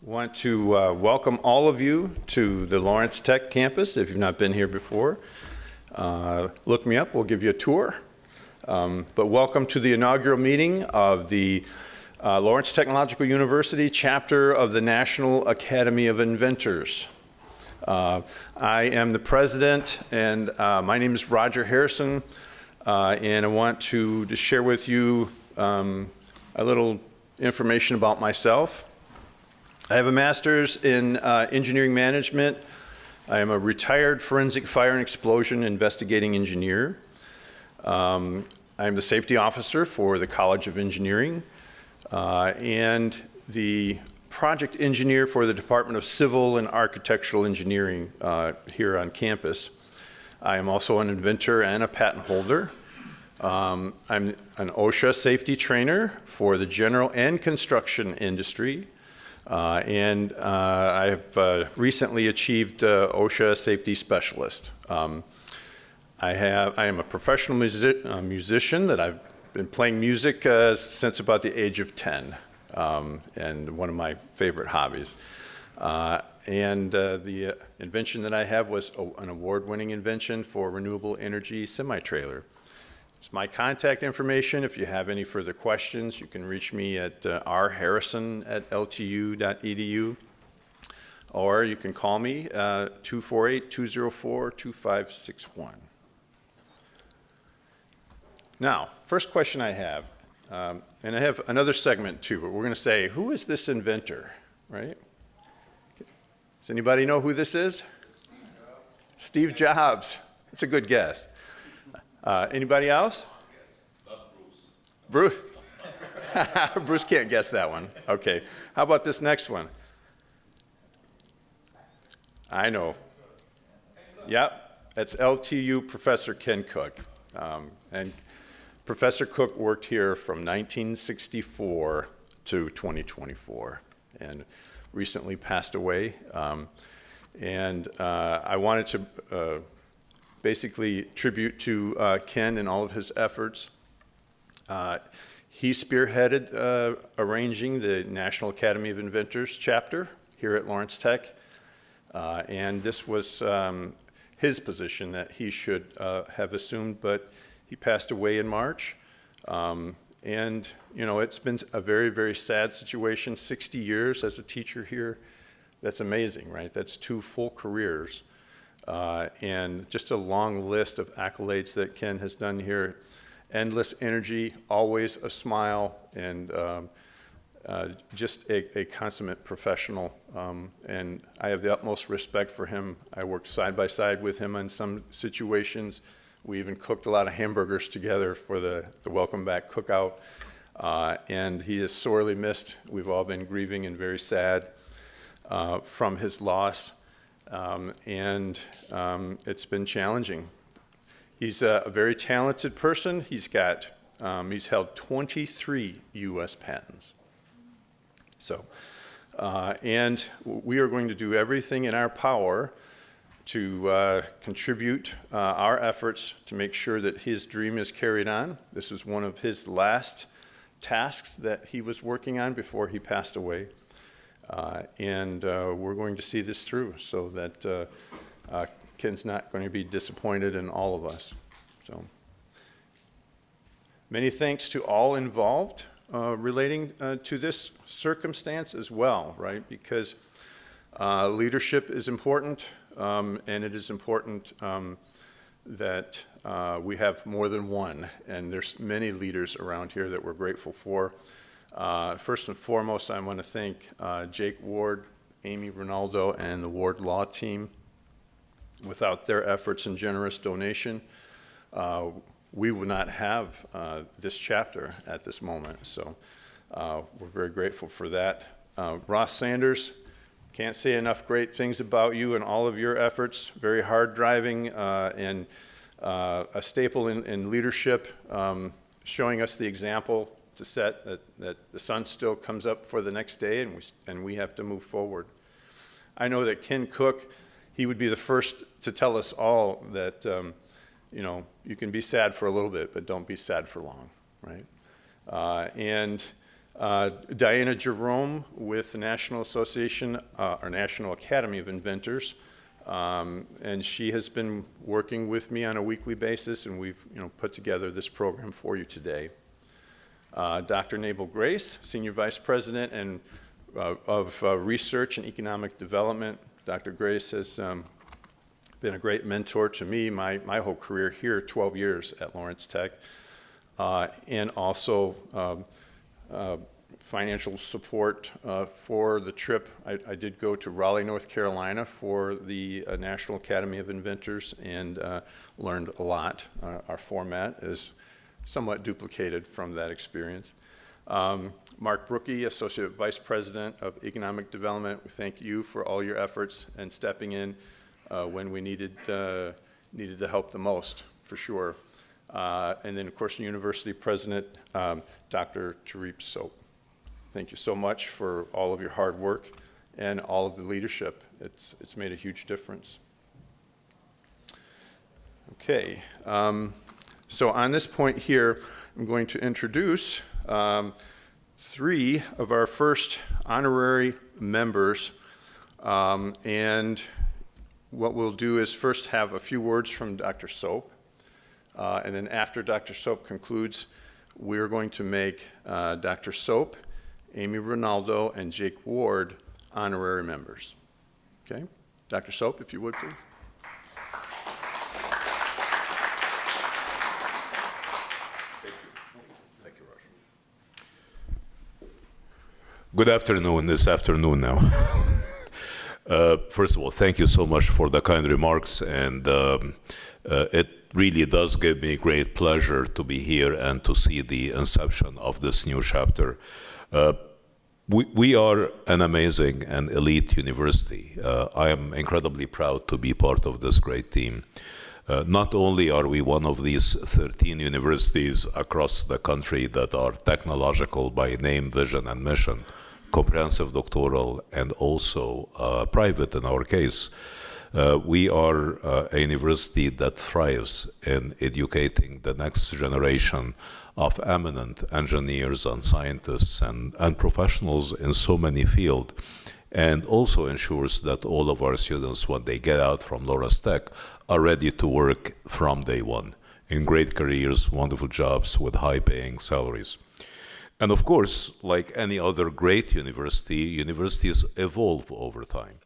Want to welcome all of you to the Lawrence Tech campus. If you've not been here before, look me up, we'll give you a tour. But welcome to the inaugural meeting of the Lawrence Technological University chapter of the National Academy of Inventors. I am the president, and my name is Roger Harrison, and I want to share with you a little information about myself. I have a master's in engineering management. I am a retired forensic fire and explosion investigating engineer. I'm the safety officer for the College of Engineering and the project engineer for the Department of Civil and Architectural Engineering here on campus. I am also an inventor and a patent holder. I'm an OSHA safety trainer for the general and construction industry. And I have recently achieved OSHA Safety Specialist. I am a professional musician that I've been playing music since about the age of 10, and one of my favorite hobbies. And the invention that I have was an award-winning invention for renewable energy semi-trailer. It's my contact information. If you have any further questions, you can reach me at rharrison@ltu.edu, or you can call me 248-204-2561. Now, first question I have, and I have another segment too, but we're going to say, who is this inventor, right? Does anybody know who this is? Steve Jobs. That's a good guess. Anybody else? Bruce. Bruce can't guess that one. Okay. How about this next one? I know. Yep. That's LTU Professor Ken Cook. And Professor Cook worked here from 1964 to 2024 and recently passed away. And I wanted to basically tribute to Ken and all of his efforts. He spearheaded arranging the National Academy of Inventors chapter here at Lawrence Tech, and this was his position that he should have assumed, but he passed away in March. And you know, it's been a very, very sad situation. 60 years as a teacher here, that's amazing, right? That's 2 full careers. And just a long list of accolades that Ken has done here. Endless energy, always a smile, and just a consummate professional. And I have the utmost respect for him. I worked side by side with him on some situations. We even cooked a lot of hamburgers together for the Welcome Back cookout. And he is sorely missed. We've all been grieving and very sad from his loss. And it's been challenging. He's a very talented person. He's held 23 U.S. patents. So, and we are going to do everything in our power to contribute our efforts to make sure that his dream is carried on. This is one of his last tasks that he was working on before he passed away. And we're going to see this through so that Ken's not going to be disappointed in all of us. So, many thanks to all involved relating to this circumstance as well, right? Because leadership is important, and it is important that we have more than one. And there's many leaders around here that we're grateful for. First and foremost, I want to thank Jake Ward, Amy Ronaldo, and the Ward Law team. Without their efforts and generous donation, we would not have this chapter at this moment. So we're very grateful for that. Ross Sanders, can't say enough great things about you and all of your efforts. Very hard driving and a staple in leadership, showing us the example to set that the sun still comes up for the next day, and we have to move forward. I know that Ken Cook, he would be the first to tell us all that you know, you can be sad for a little bit, but don't be sad for long, right? And Diana Jerome with the National Association, or National Academy of Inventors. And she has been working with me on a weekly basis, and we've put together this program for you today. Dr. Nabel Grace, Senior Vice President and of Research and Economic Development. Dr. Grace has been a great mentor to me my whole career here, 12 years at Lawrence Tech, and also financial support for the trip. I did go to Raleigh, North Carolina for the National Academy of Inventors and learned a lot. Our format is somewhat duplicated from that experience. Mark Brookie, Associate Vice President of Economic Development, we thank you for all your efforts and stepping in when we needed the help the most, for sure. And then, of course, the University President, Dr. Tareep Soap. Thank you so much for all of your hard work and all of the leadership. It's made a huge difference. Okay, so on this point here, I'm going to introduce 3 of our first honorary members. And what we'll do is first have a few words from Dr. Soap. And then after Dr. Soap concludes, we're going to make Dr. Soap, Amy Ronaldo, and Jake Ward honorary members. Okay? Dr. Soap, if you would, please. Thank you, Rush. Good afternoon, this afternoon now. First of all, thank you so much for the kind remarks, and it really does give me great pleasure to be here and to see the inception of this new chapter. We are an amazing and elite university. I am incredibly proud to be part of this great team. Not only are we one of these 13 universities across the country that are technological by name, vision, and mission, comprehensive doctoral, and also private in our case, we are a university that thrives in educating the next generation of eminent engineers and scientists and professionals in so many fields, and also ensures that all of our students, when they get out from Lawrence Tech, are ready to work from day one in great careers, wonderful jobs with high-paying salaries. And of course, like any other great university, universities evolve over time.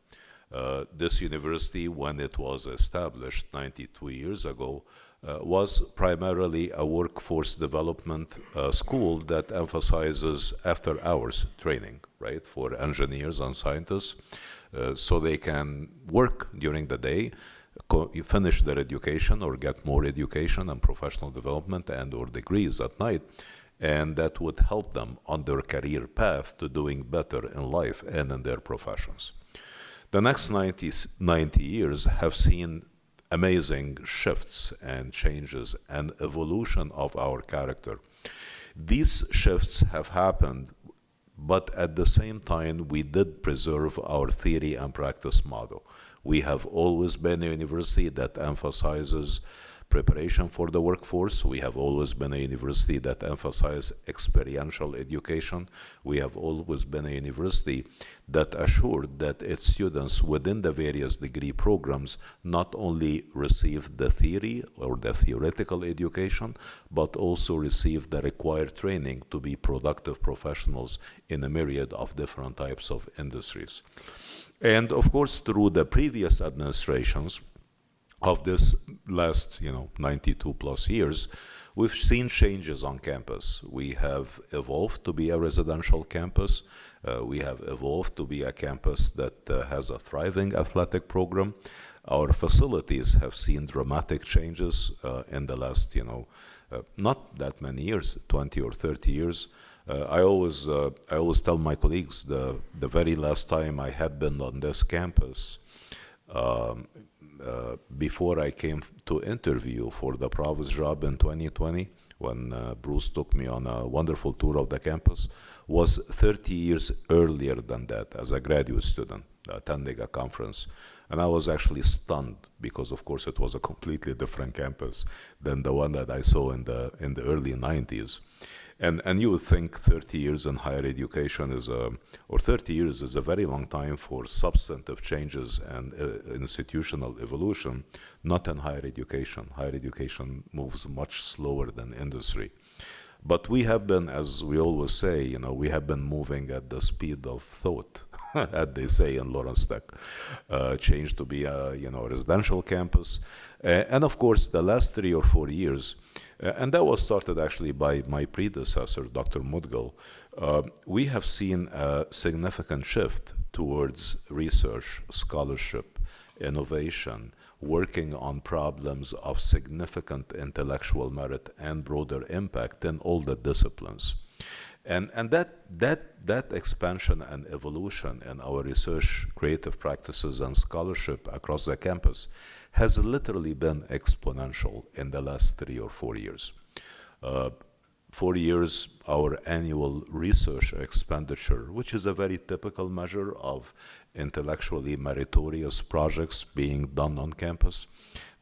This university, when it was established 92 years ago, was primarily a workforce development school that emphasizes after-hours training, right, for engineers and scientists, so they can work during the day, finish their education or get more education and professional development and or degrees at night, and that would help them on their career path to doing better in life and in their professions. The next 90 years have seen amazing shifts and changes and evolution of our character. These shifts have happened, but at the same time, we did preserve our theory and practice model. We have always been a university that emphasizes preparation for the workforce. We have always been a university that emphasizes experiential education. We have always been a university that assured that its students within the various degree programs not only receive the theory or the theoretical education, but also receive the required training to be productive professionals in a myriad of different types of industries. And of course, through the previous administrations of this last 92 plus years, we've seen changes on campus. We have evolved to be a residential campus. We have evolved to be a campus that has a thriving athletic program. Our facilities have seen dramatic changes in the last, not that many years, 20 or 30 years. I always tell my colleagues the very last time I had been on this campus, before I came to interview for the provost job in 2020, when Bruce took me on a wonderful tour of the campus, was 30 years earlier than that as a graduate student attending a conference. And I was actually stunned because, of course, it was a completely different campus than the one that I saw in the early 90s. And you would think 30 years in higher education or 30 years is a very long time for substantive changes and institutional evolution, not in higher education. Higher education moves much slower than industry. But we have been, as we always say, we have been moving at the speed of thought, as they say in Lawrence Tech. Changed to be a residential campus. And of course, the last 3 or 4 years, and that was started actually by my predecessor, Dr. Mudgal, we have seen a significant shift towards research, scholarship, innovation, working on problems of significant intellectual merit and broader impact in all the disciplines. And that expansion and evolution in our research, creative practices, and scholarship across the campus has literally been exponential in the last 3 or 4 years. 4 years, our annual research expenditure, which is a very typical measure of intellectually meritorious projects being done on campus,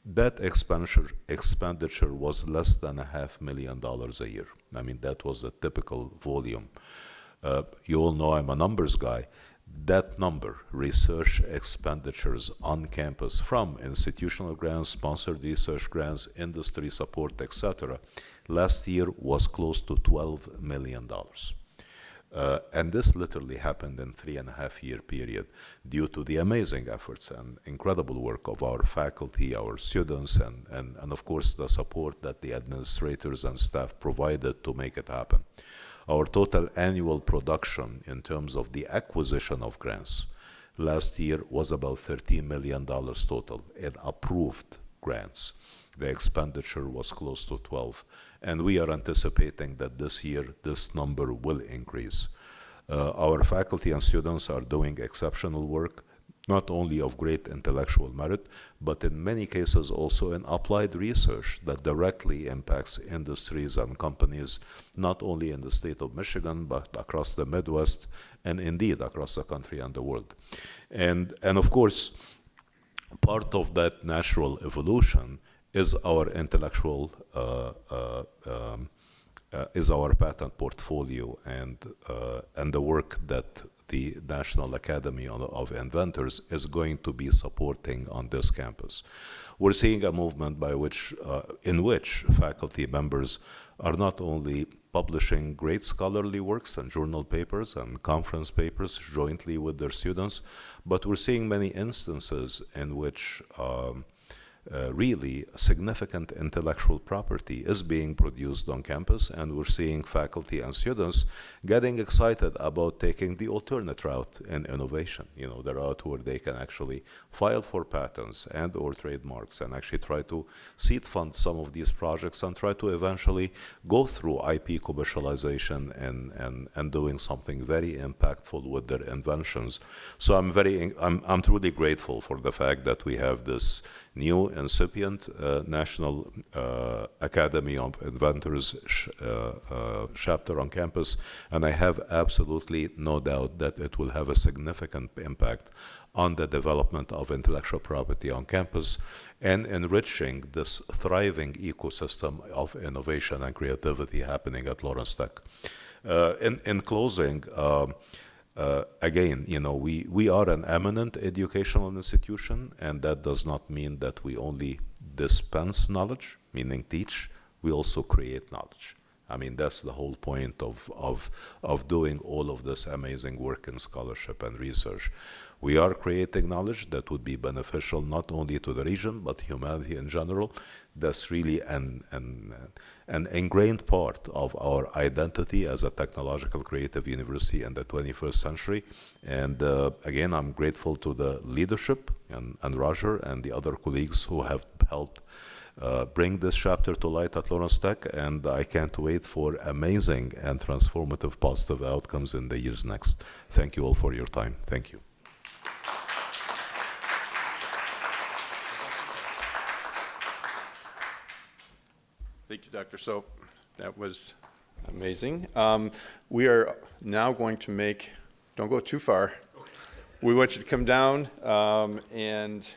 that expenditure was less than $500,000 a year. I mean, that was the typical volume. You all know I'm a numbers guy. That number, research expenditures on campus from institutional grants, sponsored research grants, industry support, etc., last year was close to $12 million. And this literally happened in 3.5-year period due to the amazing efforts and incredible work of our faculty, our students, and of course the support that the administrators and staff provided to make it happen. Our total annual production in terms of the acquisition of grants last year was about $13 million total in approved grants. The expenditure was close to 12, and we are anticipating that this year this number will increase. Our faculty and students are doing exceptional work, not only of great intellectual merit, but in many cases also in applied research that directly impacts industries and companies, not only in the state of Michigan, but across the Midwest, and indeed across the country and the world. And of course, part of that natural evolution is our intellectual, is our patent portfolio and the work that the National Academy of Inventors is going to be supporting on this campus. We're seeing a movement in which faculty members are not only publishing great scholarly works and journal papers and conference papers jointly with their students, but we're seeing many instances in which really significant intellectual property is being produced on campus, and we're seeing faculty and students getting excited about taking the alternate route in innovation, the route where they can actually file for patents and or trademarks and actually try to seed fund some of these projects and try to eventually go through IP commercialization and doing something very impactful with their inventions. So I'm truly grateful for the fact that we have this new incipient National Academy of Inventors chapter on campus, and I have absolutely no doubt that it will have a significant impact on the development of intellectual property on campus and enriching this thriving ecosystem of innovation and creativity happening at Lawrence Tech. In closing, again, we are an eminent educational institution, and that does not mean that we only dispense knowledge, meaning teach. We also create knowledge. I mean, that's the whole point of doing all of this amazing work in scholarship and research. We are creating knowledge that would be beneficial not only to the region, but humanity in general. That's really an ingrained part of our identity as a technological creative university in the 21st century. And again, I'm grateful to the leadership and Roger and the other colleagues who have helped bring this chapter to light at Lawrence Tech, and I can't wait for amazing and transformative positive outcomes in the years next. Thank you all for your time. Thank you. Thank you, Dr. Soap. That was amazing. We are now going to don't go too far. We want you to come down and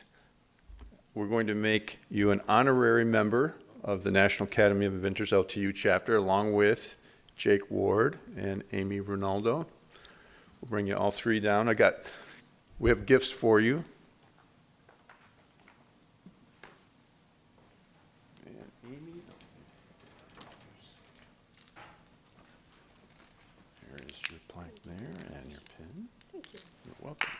we're going to make you an honorary member of the National Academy of Inventors LTU chapter, along with Jake Ward, and Amy Ronaldo. We'll bring you all three down. We have gifts for you. And Amy, there is your plaque there and your pin. Thank you. You're welcome.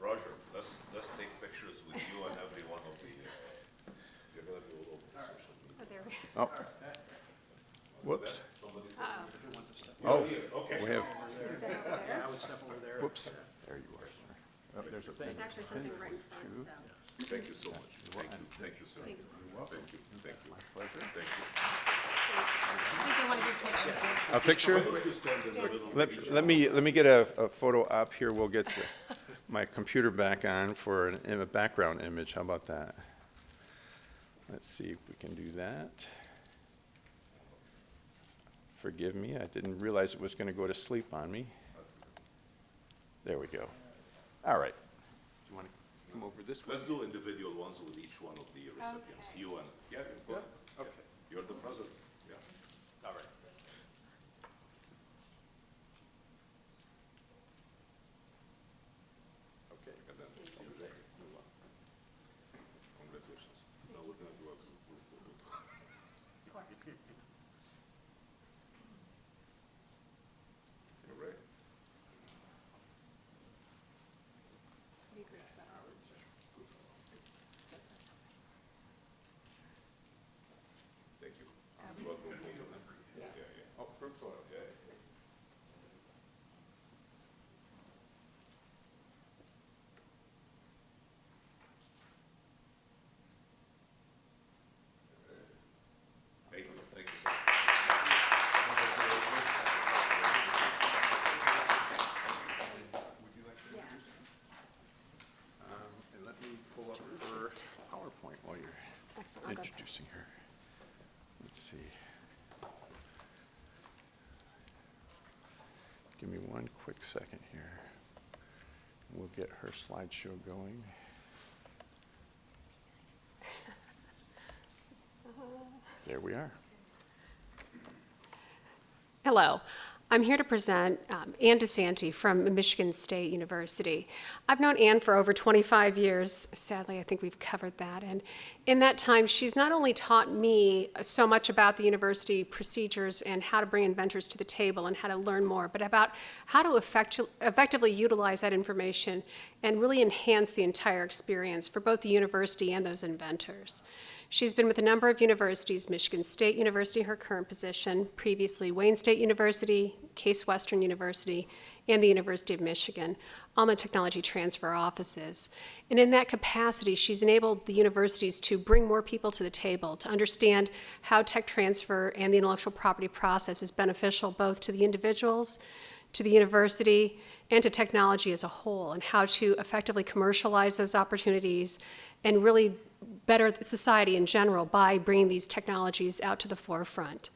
Roger, let's take pictures with you and every one of the, you're gonna be all over the social media. Oh, there we Oh. Whoops. Oh, Okay. We have, step over there. I would step over there. whoops. There you are, sir. Oh, there's a There's actually something right in front, so. Thank you so much. Thank you, sir. Thank you. Thank you, thank you. pleasure. Thank you. I think they want to do pictures. A picture? Why don't you stand in the middle? Let me get a photo up here. We'll get my computer back on for a background image. How about that? Let's see if we can do that. Forgive me, I didn't realize it was going to go to sleep on me. There we go. All right. Do you want to come over this way? Let's do individual ones with each one of the recipients. Okay. You and, yeah, go ahead. Okay. You're the president, yeah. All right. Okay. And then, congratulations. No, we're gonna do a group. You ready? Thank you. Do a group photo then? Yeah, yeah. Oh, group photo. Yeah. Thank you, sir. And let me pull up her PowerPoint while you're Excellent, I'll go introducing her. Let's see. Give me one quick second here. We'll get her slideshow going. There we are. Hello. I'm here to present Ann DeSanti from Michigan State University. I've known Ann for over 25 years. Sadly, I think we've covered that. And in that time, she's not only taught me so much about the university procedures and how to bring inventors to the table and how to learn more, but about how to effectively utilize that information and really enhance the entire experience for both the university and those inventors. She's been with a number of universities, Michigan State University, her current position, previously Wayne State University, Case Western University, and the University of Michigan, all in technology transfer offices. And in that capacity, she's enabled the universities to bring more people to the table, to understand how tech transfer and the intellectual property process is beneficial both to the individuals, to the university, and to technology as a whole, and how to effectively commercialize those opportunities and really better society in general by bringing these technologies out to the forefront.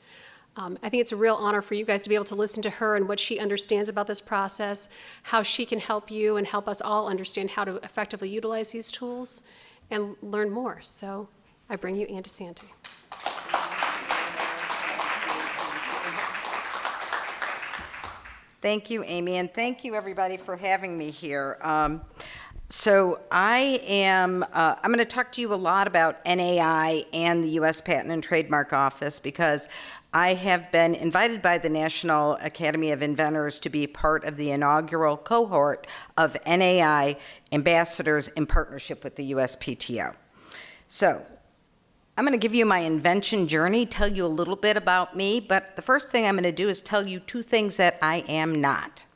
I think it's a real honor for you guys to be able to listen to her and what she understands about this process, how she can help you and help us all understand how to effectively utilize these tools and learn more. So I bring you Ann DeSanti. Thank you, Amy, and thank you, everybody, for having me here. So I'm going to talk to you a lot about NAI and the U.S. Patent and Trademark Office because I have been invited by the National Academy of Inventors to be part of the inaugural cohort of NAI ambassadors in partnership with the USPTO. So I'm going to give you my invention journey, tell you a little bit about me, but the first thing I'm going to do is tell you two things that I am not.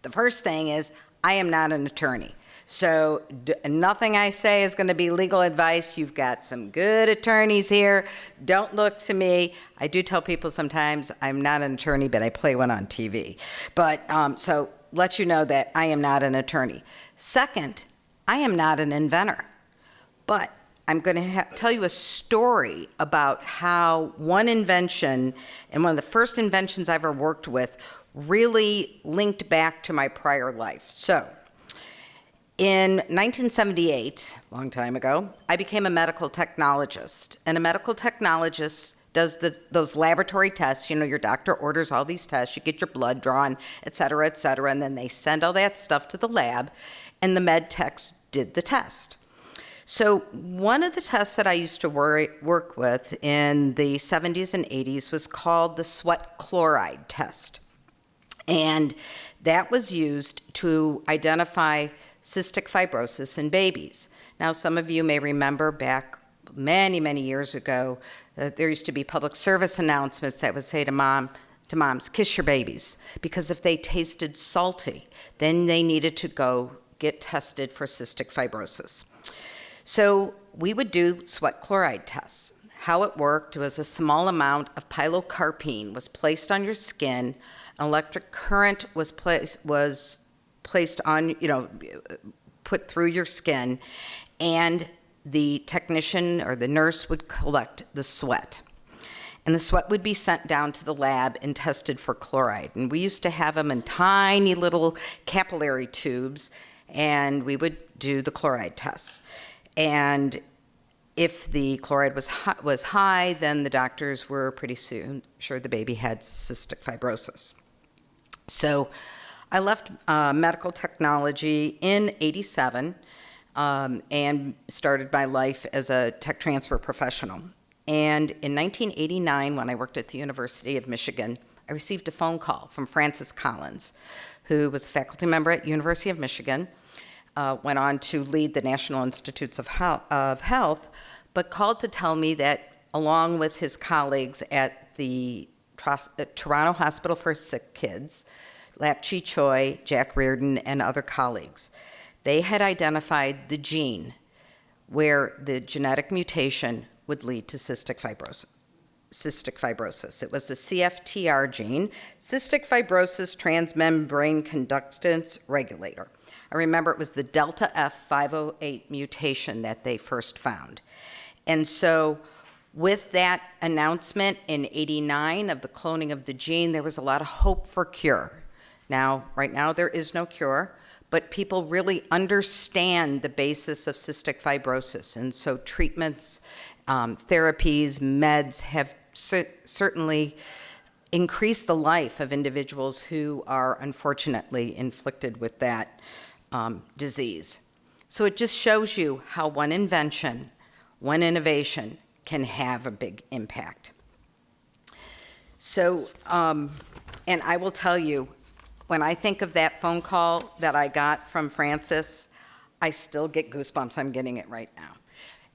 The first thing is I am not an attorney. So nothing I say is going to be legal advice. You've got some good attorneys here. Don't look to me. I do tell people sometimes I'm not an attorney, but I play one on TV. But so let you know that I am not an attorney. Second, I am not an inventor. But I'm going to tell you a story about how one invention, and one of the first inventions I ever worked with, really linked back to my prior life. So In 1978, a long time ago, I became a medical technologist. And a medical technologist does those laboratory tests. You know, your doctor orders all these tests, you get your blood drawn, et cetera, and then they send all that stuff to the lab, and the med techs did the test. So one of the tests that I used to work with in the 70s and 80s was called the sweat chloride test. And that was used to identify cystic fibrosis in babies. Now, some of you may remember back many, many years ago, there used to be public service announcements that would say to moms, kiss your babies, because if they tasted salty, then they needed to go get tested for cystic fibrosis. So we would do sweat chloride tests. How it worked was a small amount of pilocarpine was placed on your skin, an electric current was placed on, put through your skin, and the technician or the nurse would collect the sweat. And the sweat would be sent down to the lab and tested for chloride. And we used to have them in tiny little capillary tubes, and we would do the chloride tests. And if the chloride was high, then the doctors were pretty soon sure the baby had cystic fibrosis. So I left medical technology in '87 and started my life as a tech transfer professional. And in 1989, when I worked at the University of Michigan, I received a phone call from Francis Collins, who was a faculty member at University of Michigan, went on to lead the National Institutes of Health, but called to tell me that along with his colleagues at the Toronto Hospital for Sick Kids, Lap Chi Choi, Jack Reardon, and other colleagues, they had identified the gene where the genetic mutation would lead to cystic fibrosis. It was the CFTR gene, cystic fibrosis transmembrane conductance regulator. I remember it was the delta F508 mutation that they first found. And so with that announcement in '89 of the cloning of the gene, there was a lot of hope for cure. Now, right now there is no cure, but people really understand the basis of cystic fibrosis. And so treatments, therapies, meds have certainly increased the life of individuals who are unfortunately inflicted with that disease. So it just shows you how one invention, one innovation can have a big impact. So, and I will tell you, when I think of that phone call that I got from Francis, I still get goosebumps. I'm getting it right now.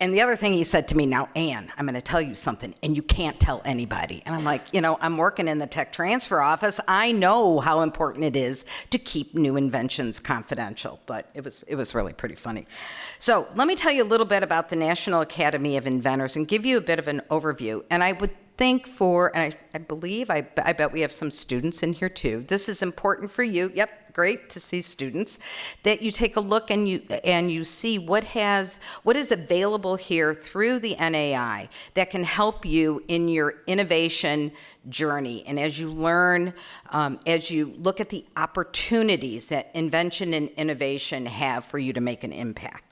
And the other thing he said to me, now, Ann, I'm going to tell you something, and you can't tell anybody. And I'm like, I'm working in the tech transfer office. I know how important it is to keep new inventions confidential, but it was really pretty funny. So let me tell you a little bit about the National Academy of Inventors and give you a bit of an overview. And I would think and I believe, I bet we have some students in here too. This is important for you. Yep, great to see students. That you take a look and you see what is available here through the NAI that can help you in your innovation journey. And as you learn, as you look at the opportunities that invention and innovation have for you to make an impact.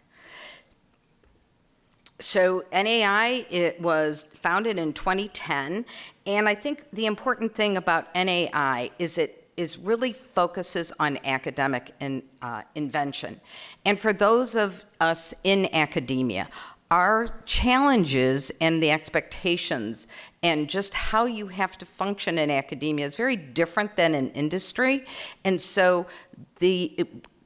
So NAI, it was founded in 2010, and I think the important thing about NAI is it really focuses on academic invention. And for those of us in academia, our challenges and the expectations and just how you have to function in academia is very different than in industry. And so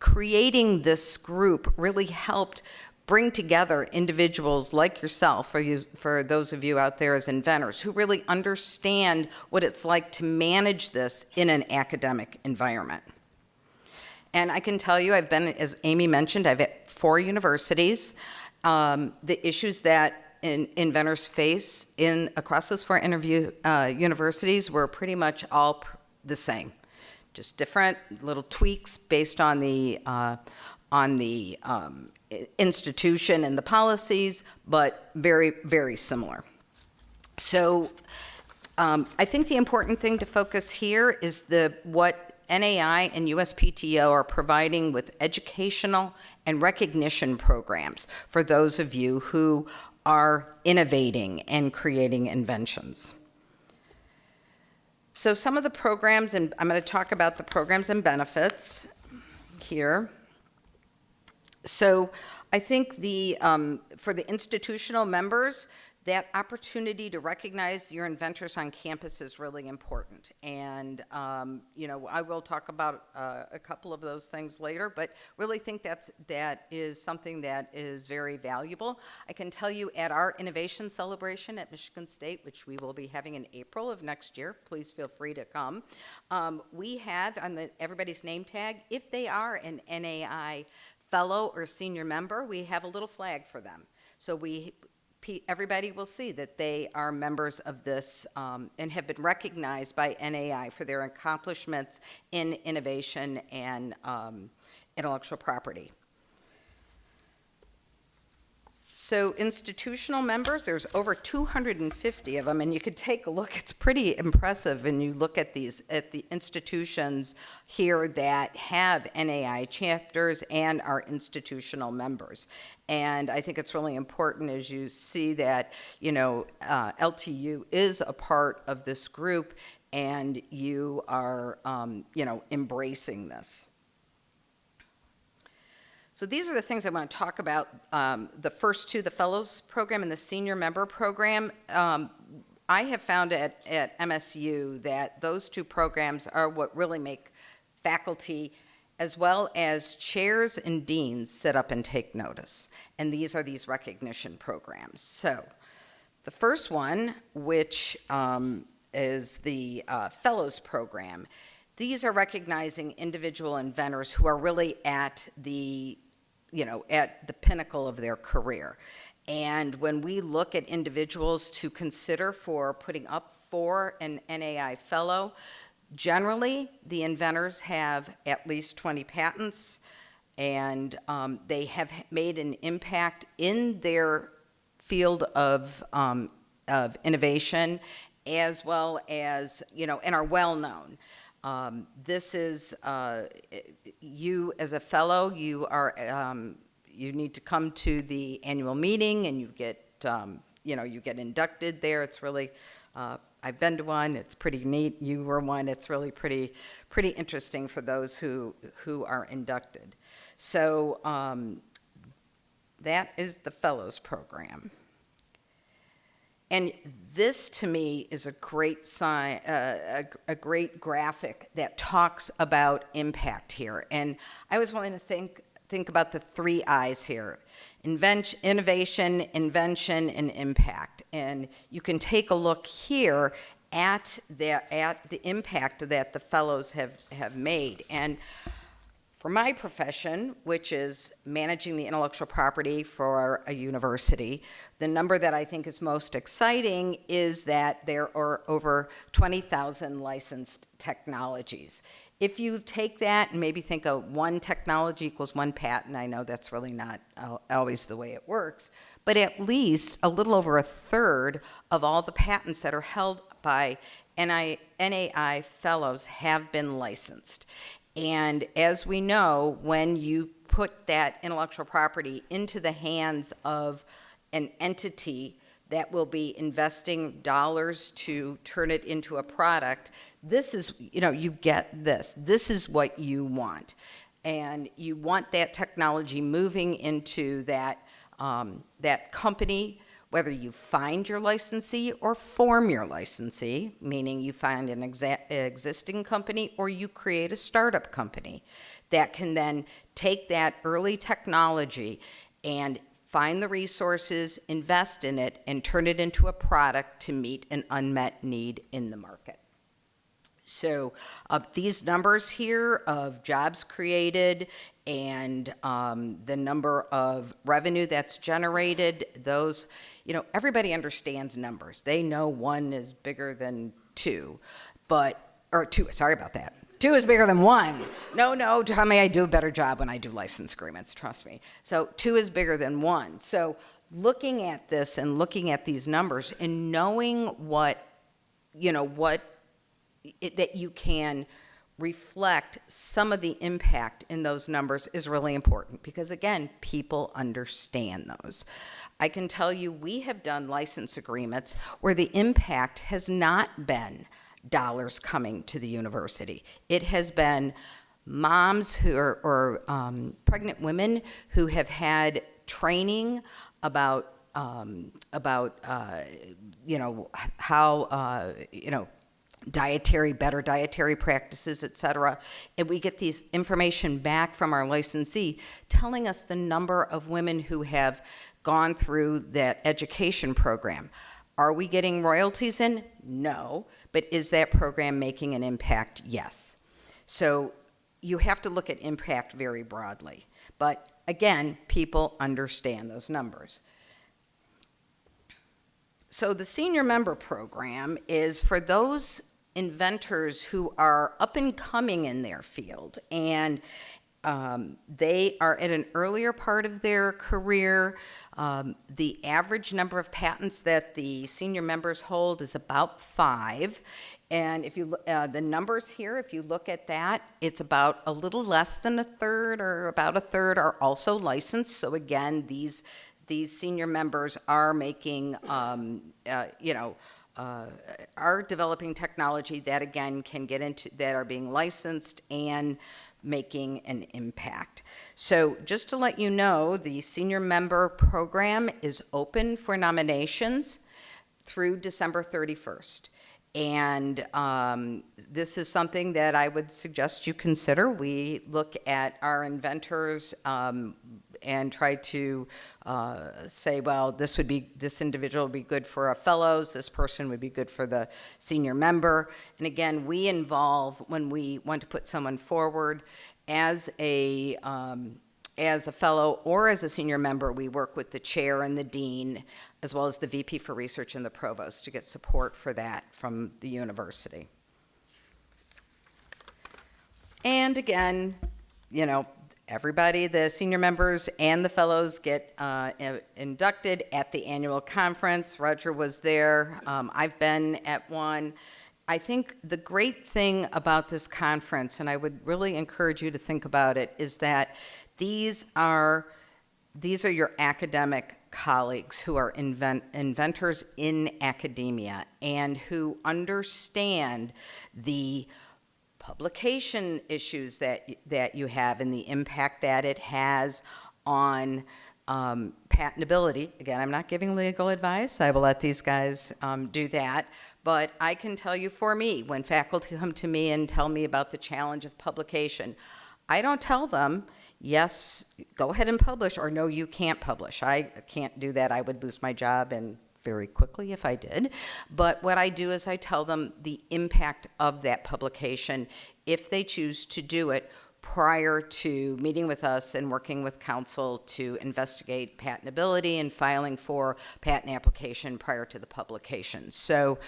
creating this group really helped bring together individuals like yourself, for those of you out there as inventors, who really understand what it's like to manage this in an academic environment. And I can tell you, I've been, as Amy mentioned, I've at 4 universities. The issues that inventors face across those 4 universities were pretty much all the same, just different little tweaks based on the institution and the policies, but very, very similar. So I think the important thing to focus here is what NAI and USPTO are providing with educational and recognition programs for those of you who are innovating and creating inventions. So some of the programs, and I'm going to talk about the programs and benefits here. So I think for the institutional members, that opportunity to recognize your inventors on campus is really important. And, I will talk about a couple of those things later, but really think that is something that is very valuable. I can tell you at our innovation celebration at Michigan State, which we will be having in April of next year, please feel free to come, we have on everybody's name tag, if they are an NAI fellow or senior member, we have a little flag for them. So everybody will see that they are members of this and have been recognized by NAI for their accomplishments in innovation and intellectual property. So institutional members, there's over 250 of them, and you could take a look. It's pretty impressive, and you look at the institutions here that have NAI chapters and are institutional members. And I think it's really important as you see that, LTU is a part of this group, and you are, embracing this. So these are the things I want to talk about. The first two, the Fellows Program and the Senior Member Program. I have found at MSU that those two programs are what really make faculty as well as chairs and deans sit up and take notice. And these are these recognition programs. So the first one, which is the Fellows Program, these are recognizing individual inventors who are really at the pinnacle of their career. And when we look at individuals to consider for putting up for an NAI fellow, generally the inventors have at least 20 patents, and they have made an impact in their field of innovation, as well as, and are well known. This is, you as a fellow, you need to come to the annual meeting, and you get inducted there. It's really, I've been to one, it's pretty neat. You were one, it's really pretty interesting for those who are inducted. So that is the Fellows Program. And this, to me, is a great sign, a great graphic that talks about impact here. And I was wanting to think about the 3 I's here: innovation, invention, and impact. And you can take a look here at the impact that the fellows have made. And for my profession, which is managing the intellectual property for a university, the number that I think is most exciting is that there are over 20,000 licensed technologies. If you take that and maybe think of one technology equals one patent, I know that's really not always the way it works, but at least a little over a third of all the patents that are held by NAI fellows have been licensed. And as we know, when you put that intellectual property into the hands of an entity that will be investing dollars to turn it into a product, this is, you get this. This is what you want. And you want that technology moving into that company, whether you find your licensee or form your licensee, meaning you find an existing company or you create a startup company that can then take that early technology and find the resources, invest in it, and turn it into a product to meet an unmet need in the market. So these numbers here of jobs created and the number of revenue that's generated, those, everybody understands numbers. They know 1 is bigger than 2, or 2, sorry about that. 2 is bigger than 1. No, tell me I do a better job when I do license agreements, trust me. So 2 is bigger than 1. So looking at this and looking at these numbers and knowing that you can reflect some of the impact in those numbers is really important because, again, people understand those. I can tell you we have done license agreements where the impact has not been dollars coming to the university. It has been moms who are, or pregnant women who have had training about you know, how, you know, better dietary practices, et cetera. And we get these information back from our licensee telling us the number of women who have gone through that education program. Are we getting royalties in? No. But is that program making an impact? Yes. So you have to look at impact very broadly. But again, people understand those numbers. So the senior member program is for those inventors who are up and coming in their field, and they are at an earlier part of their career. The average number of patents that the senior members hold is about 5. And if you the numbers here, if you look at that, it's about a little less than a third, or about a third are also licensed. So again, these senior members are making, you know, are developing technology that, again, can get into, that are being licensed and making an impact. So just to let you know, the senior member program is open for nominations through December 31st. And this is something that I would suggest you consider. We look at our inventors and try to say, well, this individual would be good for a fellows, this person would be good for the senior member. And again, we involve, when we want to put someone forward as a fellow or as a senior member, we work with the chair and the dean, as well as the VP for research and the provost, to get support for that from the university. And again, you know, everybody, the senior members and the fellows get inducted at the annual conference. Roger was there. I've been at one. I think the great thing about this conference, and I would really encourage you to think about it, is that these are your academic colleagues who are inventors in academia and who understand the publication issues that you have and the impact that it has on patentability. Again, I'm not giving legal advice. I will let these guys do that. But I can tell you, for me, when faculty come to me and tell me about the challenge of publication, I don't tell them, yes, go ahead and publish, or no, you can't publish. I can't do that. I would lose my job, and very quickly if I did. But what I do is I tell them the impact of that publication if they choose to do it prior to meeting with us and working with counsel to investigate patentability and filing for patent application prior to the publication. So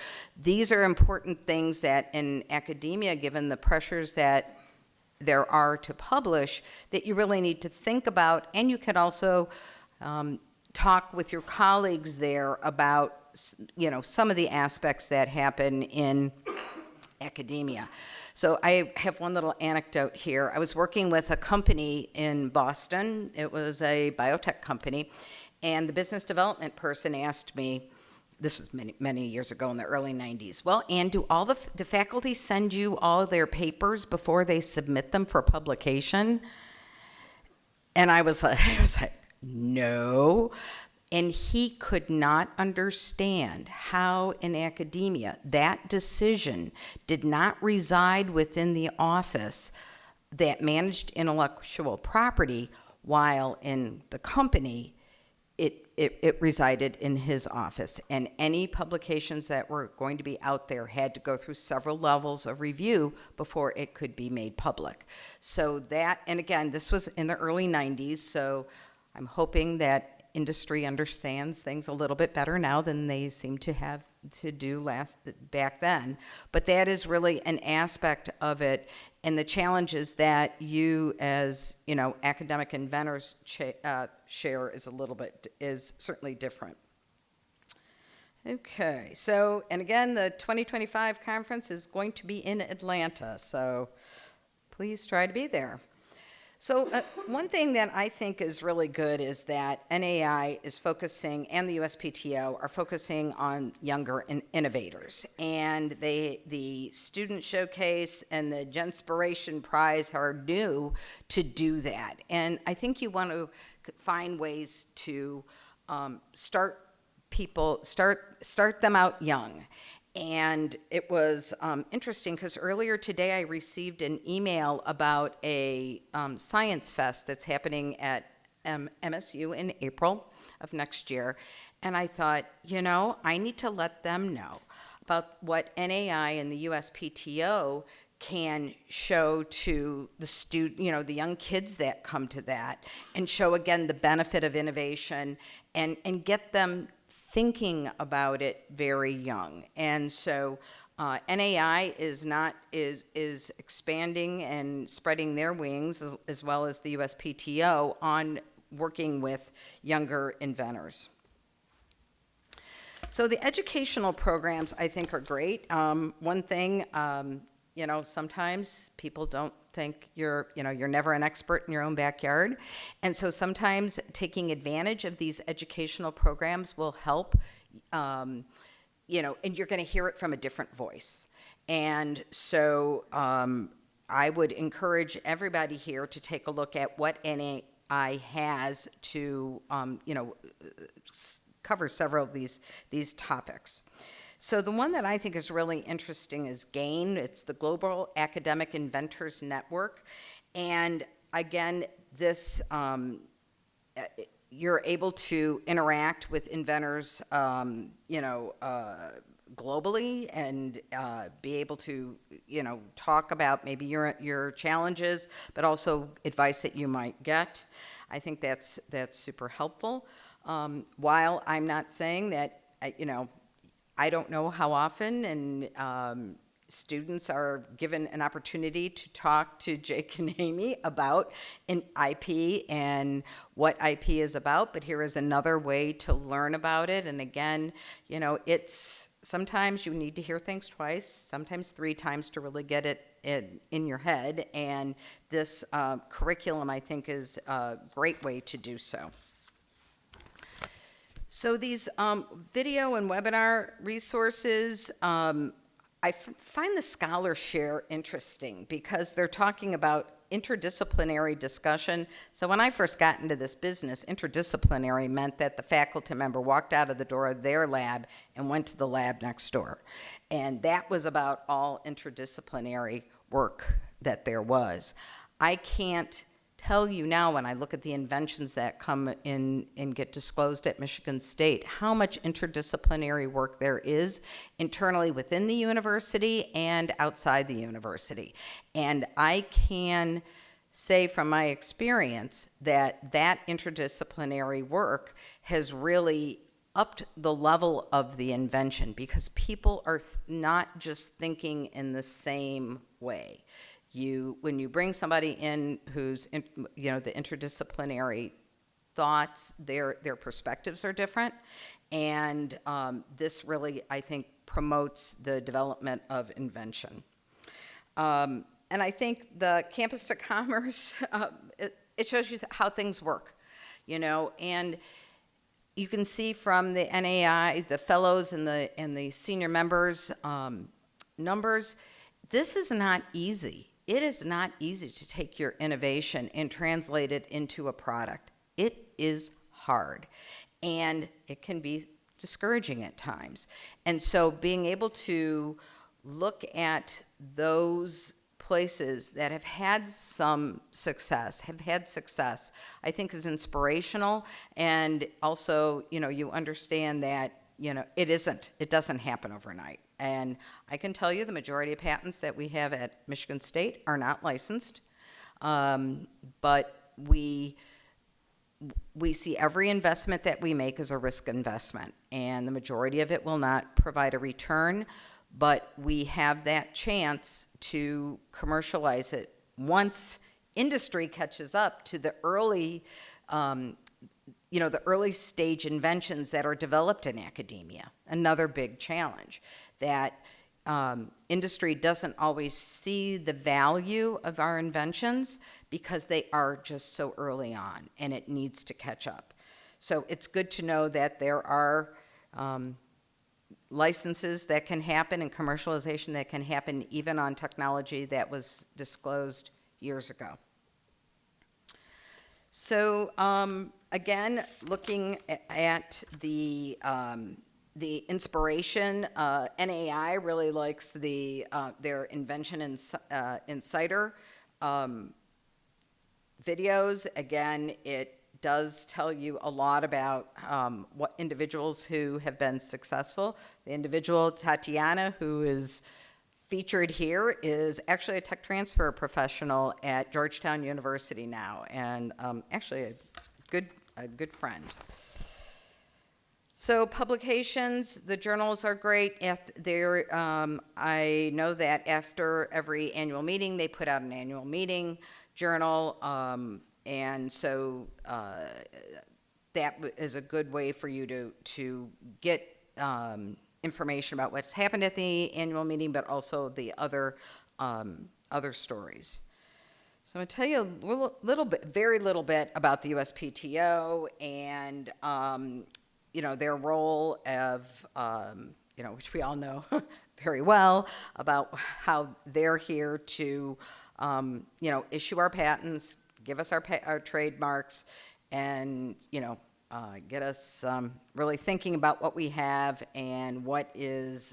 these are important things that in academia, given the pressures that there are to publish, that you really need to think about. And you can also talk with your colleagues there about, you know, some of the aspects that happen in academia. So I have one little anecdote here. I was working with a company in Boston. It was a biotech company, and the business development person asked me, this was many years ago in the early 90s, well, Ann, do faculty send you all their papers before they submit them for publication? And I was like, no. And he could not understand how in academia that decision did not reside within the office that managed intellectual property, while in the company it resided in his office. And any publications that were going to be out there had to go through several levels of review before it could be made public. So that, and again, this was in the early 90s, so I'm hoping that industry understands things a little bit better now than they seem to have to do back then. But that is really an aspect of it, and the challenges that you, as you know, academic inventors share is certainly different. Okay, so, and again, the 2025 conference is going to be in Atlanta, so please try to be there. So one thing that I think is really good is that NAI is focusing, and the USPTO are focusing on younger innovators. And the Student Showcase and the Genspiration Prize are new to do that. And I think you want to find ways to start them out young. And it was interesting because earlier today I received an email about a science fest that's happening at MSU in April of next year. And I thought, I need to let them know about what NAI and the USPTO can show to the the young kids that come to that, and show again the benefit of innovation, and get them thinking about it very young. And so NAI is expanding and spreading their wings, as well as the USPTO, on working with younger inventors. So the educational programs, I think, are great. One thing, sometimes people don't think you're never an expert in your own backyard. And so sometimes taking advantage of these educational programs will help, and you're going to hear it from a different voice. And so I would encourage everybody here to take a look at what NAI has to, cover several of these topics. So the one that I think is really interesting is GAIN. It's the Global Academic Inventors Network. And again, this, you're able to interact with inventors, globally, and be able to, talk about maybe your challenges, but also advice that you might get. I think that's super helpful. While I'm not saying that, I don't know how often and students are given an opportunity to talk to Jake and Amy about an IP and what IP is about, but here is another way to learn about it. And again, it's sometimes you need to hear things twice, sometimes 3 times to really get it in your head. And this curriculum, I think, is a great way to do so. So these video and webinar resources, I find the ScholarShare interesting because they're talking about interdisciplinary discussion. So when I first got into this business, interdisciplinary meant that the faculty member walked out of the door of their lab and went to the lab next door. And that was about all interdisciplinary work that there was. I can't tell you now, when I look at the inventions that come in and get disclosed at Michigan State, how much interdisciplinary work there is internally within the university and outside the university. And I can say from my experience that that interdisciplinary work has really upped the level of the invention, because people are not just thinking in the same way. When you bring somebody in who's, the interdisciplinary thoughts, their perspectives are different, and this really, I think, promotes the development of invention. And I think the Campus to Commerce, it shows you how things work, and you can see from the NAI, the fellows and the senior members numbers, this is not easy. It is not easy to take your innovation and translate it into a product. It is hard, and it can be discouraging at times. And so being able to look at those places that have had some success, I think is inspirational. And also, you understand that, it doesn't happen overnight. And I can tell you the majority of patents that we have at Michigan State are not licensed, but we see every investment that we make as a risk investment, and the majority of it will not provide a return, but we have that chance to commercialize it once industry catches up to the early the early stage inventions that are developed in academia. Another big challenge that industry doesn't always see the value of our inventions because they are just so early on, and it needs to catch up. So it's good to know that there are licenses that can happen and commercialization that can happen even on technology that was disclosed years ago. So again, looking at the inspiration, NAI really likes their Invention Insider videos. Again, it does tell you a lot about what individuals who have been successful. The individual, Tatiana, who is featured here, is actually a tech transfer professional at Georgetown University now, and actually a good friend. So publications, the journals are great. I know that after every annual meeting, they put out an annual meeting journal, and so that is a good way for you to get information about what's happened at the annual meeting, but also the other stories. So I'm going to tell you very little bit about the USPTO and their role of which we all know very well, about how they're here to issue our patents, give us our trademarks, and get us really thinking about what we have and what is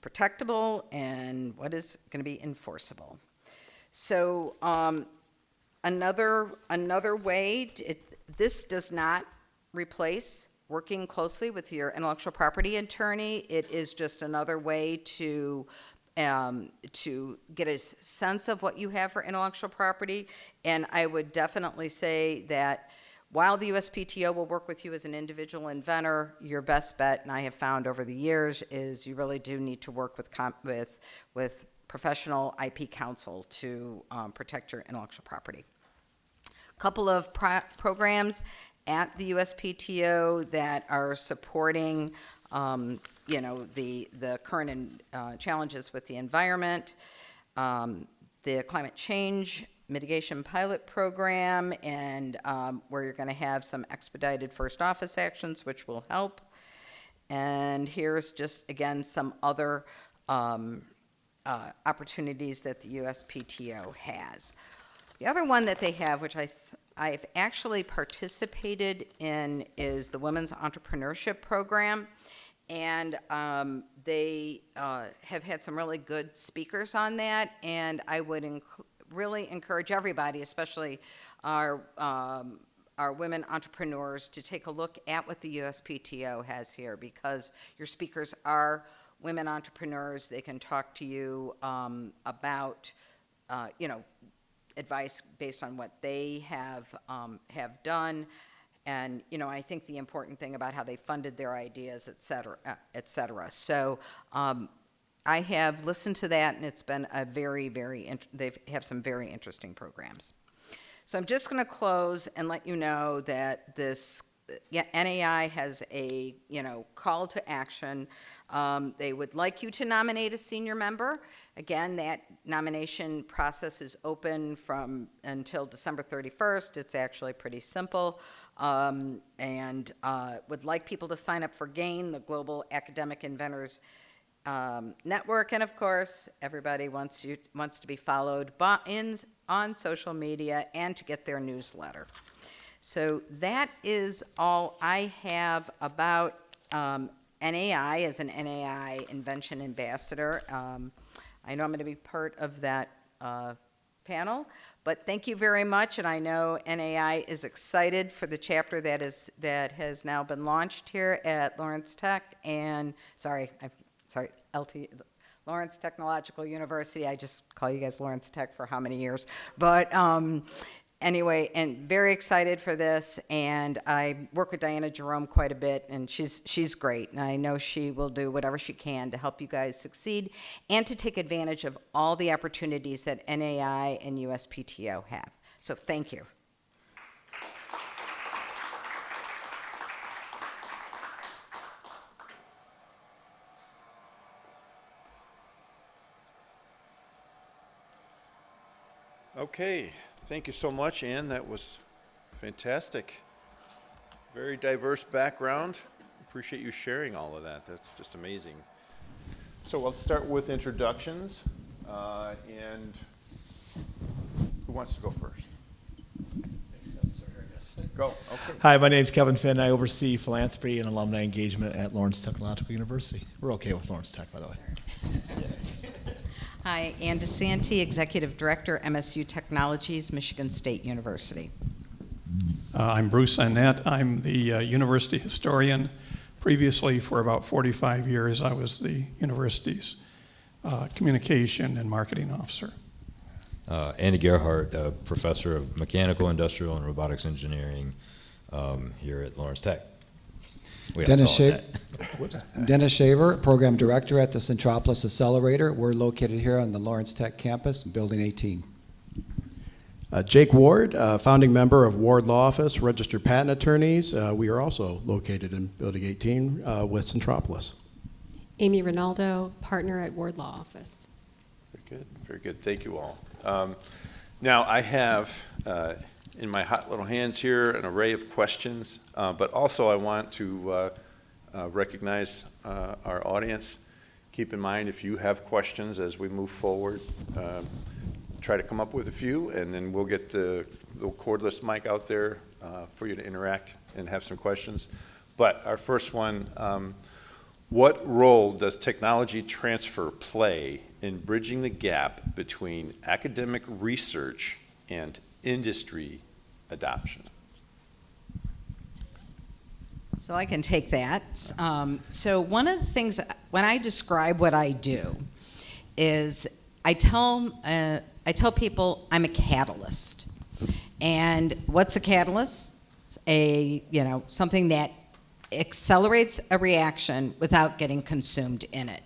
protectable and what is going to be enforceable. So another way, this does not replace working closely with your intellectual property attorney. It is just another way to get a sense of what you have for intellectual property. And I would definitely say that while the USPTO will work with you as an individual inventor, your best bet, and I have found over the years, is you really do need to work with professional IP counsel to protect your intellectual property. A couple of programs at the USPTO that are supporting the current challenges with the environment, the climate change mitigation pilot program, and where you're going to have some expedited first office actions, which will help. And here's just, again, some other opportunities that the USPTO has. The other one that they have, which I've actually participated in, is the Women's Entrepreneurship Program. And they have had some really good speakers on that, and I would really encourage everybody, especially our women entrepreneurs, to take a look at what the USPTO has here, because your speakers are women entrepreneurs. They can talk to you about, advice based on what they have done. And, I think the important thing about how they funded their ideas, et cetera, et cetera. So I have listened to that, and it's been a they have some very interesting programs. So I'm just going to close and let you know that this NAI has a, call to action. They would like you to nominate a senior member. Again, that nomination process is open until December 31st. It's actually pretty simple. And would like people to sign up for GAIN, the Global Academic Inventors Network. And of course, everybody wants to be followed on social media and to get their newsletter. So that is all I have about NAI as an NAI Invention Ambassador. I know I'm going to be part of that panel, but thank you very much. And I know NAI is excited for the chapter that has now been launched here at Lawrence Tech and LTU. Lawrence Technological University. I just call you guys Lawrence Tech for how many years? But anyway, and very excited for this, and I work with Diana Jerome quite a bit, and she's great, and I know she will do whatever she can to help you guys succeed and to take advantage of all the opportunities that NAI and USPTO have. So thank you. Okay, thank you so much, Ann. That was fantastic. Very diverse background. Appreciate you sharing all of that. That's just amazing. So let's start with introductions. And who wants to go first? Go. Okay. Hi, my name's Kevin Finn. I oversee philanthropy and alumni engagement at Lawrence Technological University. We're okay with Lawrence Tech, by the way. Hi, Ann DeSanti, Executive Director, MSU Technologies, Michigan State University. I'm Bruce Annette. I'm the university historian. Previously, for about 45 years, I was the university's communication and marketing officer. Andy Gerhardt, a professor of mechanical, industrial, and robotics engineering here at Lawrence Tech. Dennis Shaver, Program Director at the Centropolis Accelerator. We're located here on the Lawrence Tech campus, Building 18. Jake Ward, founding member of Ward Law Office, registered patent attorneys. We are also located in Building 18 with Centropolis. Amy Rinaldo, partner at Ward Law Office. Very good. Very good. Thank you all. Now, I have in my hot little hands here an array of questions, but also I want to recognize our audience. Keep in mind, if you have questions as we move forward, try to come up with a few, and then we'll get the cordless mic out there for you to interact and have some questions. But our first one, what role does technology transfer play in bridging the gap between academic research and industry adoption? So I can take that. So one of the things, when I describe what I do, is I tell people I'm a catalyst. And what's a catalyst? Something that accelerates a reaction without getting consumed in it.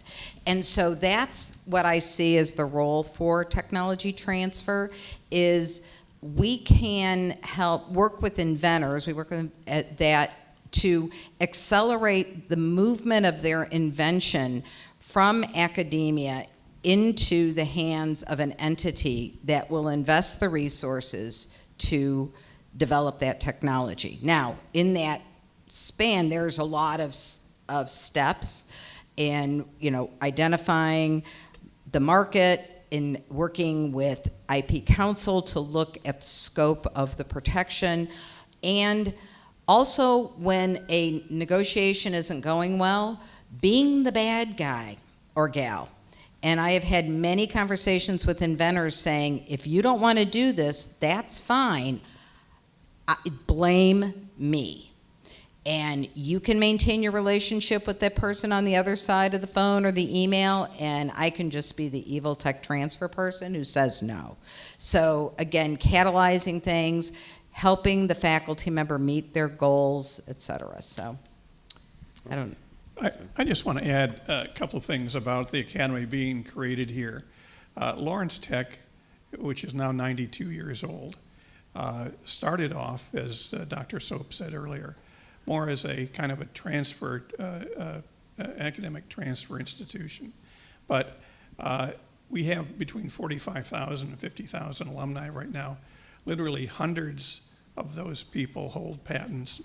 And so that's what I see as the role for technology transfer is we can help work with inventors. We work with that to accelerate the movement of their invention from academia into the hands of an entity that will invest the resources to develop that technology. Now, in that span, there's a lot of steps in identifying the market, in working with IP Council to look at the scope of the protection, and also when a negotiation isn't going well, being the bad guy or gal. And I have had many conversations with inventors saying, if you don't want to do this, that's fine. Blame me. And you can maintain your relationship with that person on the other side of the phone or the email, and I can just be the evil tech transfer person who says no. So again, catalyzing things, helping the faculty member meet their goals, et cetera. So I just want to add a couple of things about the academy being created here. Lawrence Tech, which is now 92 years old, started off, as Dr. Soap said earlier, more as a kind of a academic transfer institution. But we have between 45,000 and 50,000 alumni right now. Literally hundreds of those people hold patents,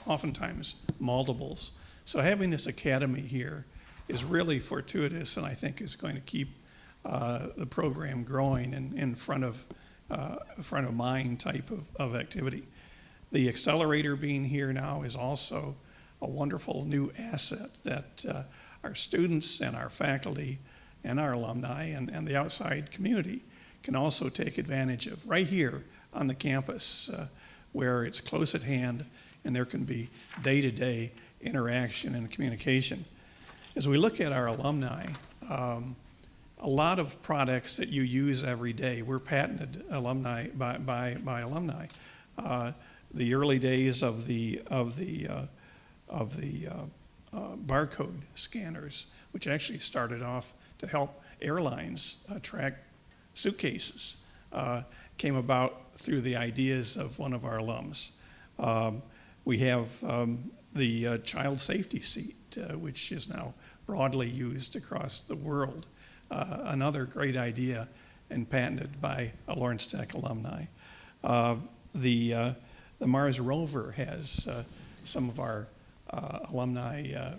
oftentimes multiples. So having this academy here is really fortuitous, and I think is going to keep the program growing in front of mind type of activity. The accelerator being here now is also a wonderful new asset that our students and our faculty and our alumni and the outside community can also take advantage of right here on the campus where it's close at hand and there can be day-to-day interaction and communication. As we look at our alumni, a lot of products that you use every day were patented alumni by alumni. The early days of the barcode scanners, which actually started off to help airlines track suitcases, came about through the ideas of one of our alums. We have the child safety seat, which is now broadly used across the world. Another great idea and patented by a Lawrence Tech alumni. The Mars rover has some of our alumni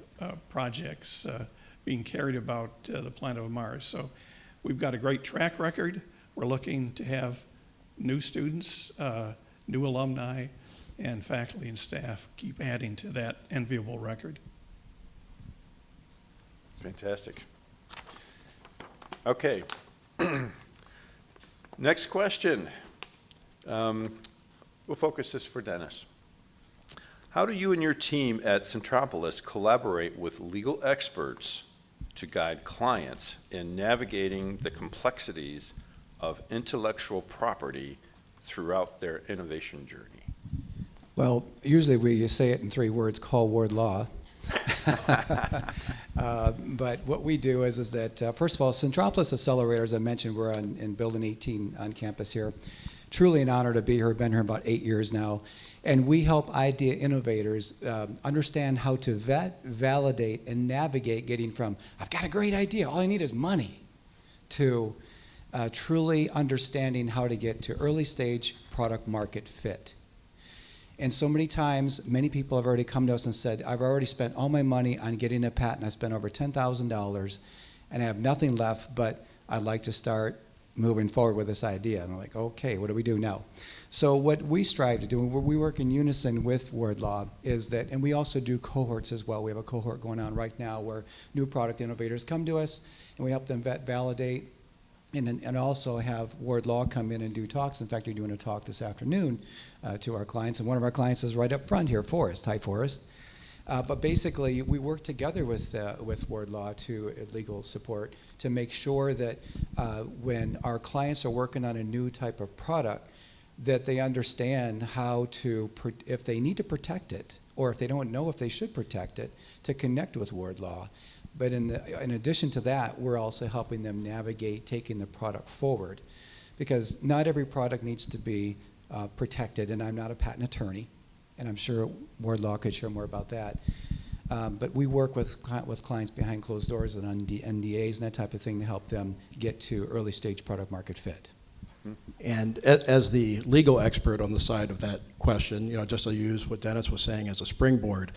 projects being carried about the planet of Mars. So we've got a great track record. We're looking to have new students, new alumni, and faculty and staff keep adding to that enviable record. Fantastic. Okay. Next question. We'll focus this for Dennis. How do you and your team at Centropolis collaborate with legal experts to guide clients in navigating the complexities of intellectual property throughout their innovation journey? Well, usually we say it in 3 words, call Ward Law. But what we do is that, first of all, Centropolis Accelerator, as I mentioned, we're in Building 18 on campus here. Truly an honor to be here. I've been here about 8 years now. And we help idea innovators understand how to vet, validate, and navigate getting from, I've got a great idea, all I need is money, to truly understanding how to get to early stage product market fit. And so many times, many people have already come to us and said, I've already spent all my money on getting a patent. I spent over $10,000 and I have nothing left, but I'd like to start moving forward with this idea. And I'm like, okay, what do we do now? So what we strive to do, and we work in unison with Ward Law, is that, and we also do cohorts as well. We have a cohort going on right now where new product innovators come to us and we help them vet, validate, and also have Ward Law come in and do talks. In fact, we're doing a talk this afternoon to our clients, and one of our clients is right up front here, Forrest, High Forest. But basically, we work together with Ward Law to legal support to make sure that when our clients are working on a new type of product, that they understand how to, if they need to protect it, or if they don't know if they should protect it, to connect with Ward Law. But in addition to that, we're also helping them navigate taking the product forward, because not every product needs to be protected, and I'm not a patent attorney, and I'm sure Ward Law could share more about that. But we work with clients behind closed doors and on NDAs and that type of thing to help them get to early stage product market fit. And as the legal expert on the side of that question, just to use what Dennis was saying as a springboard,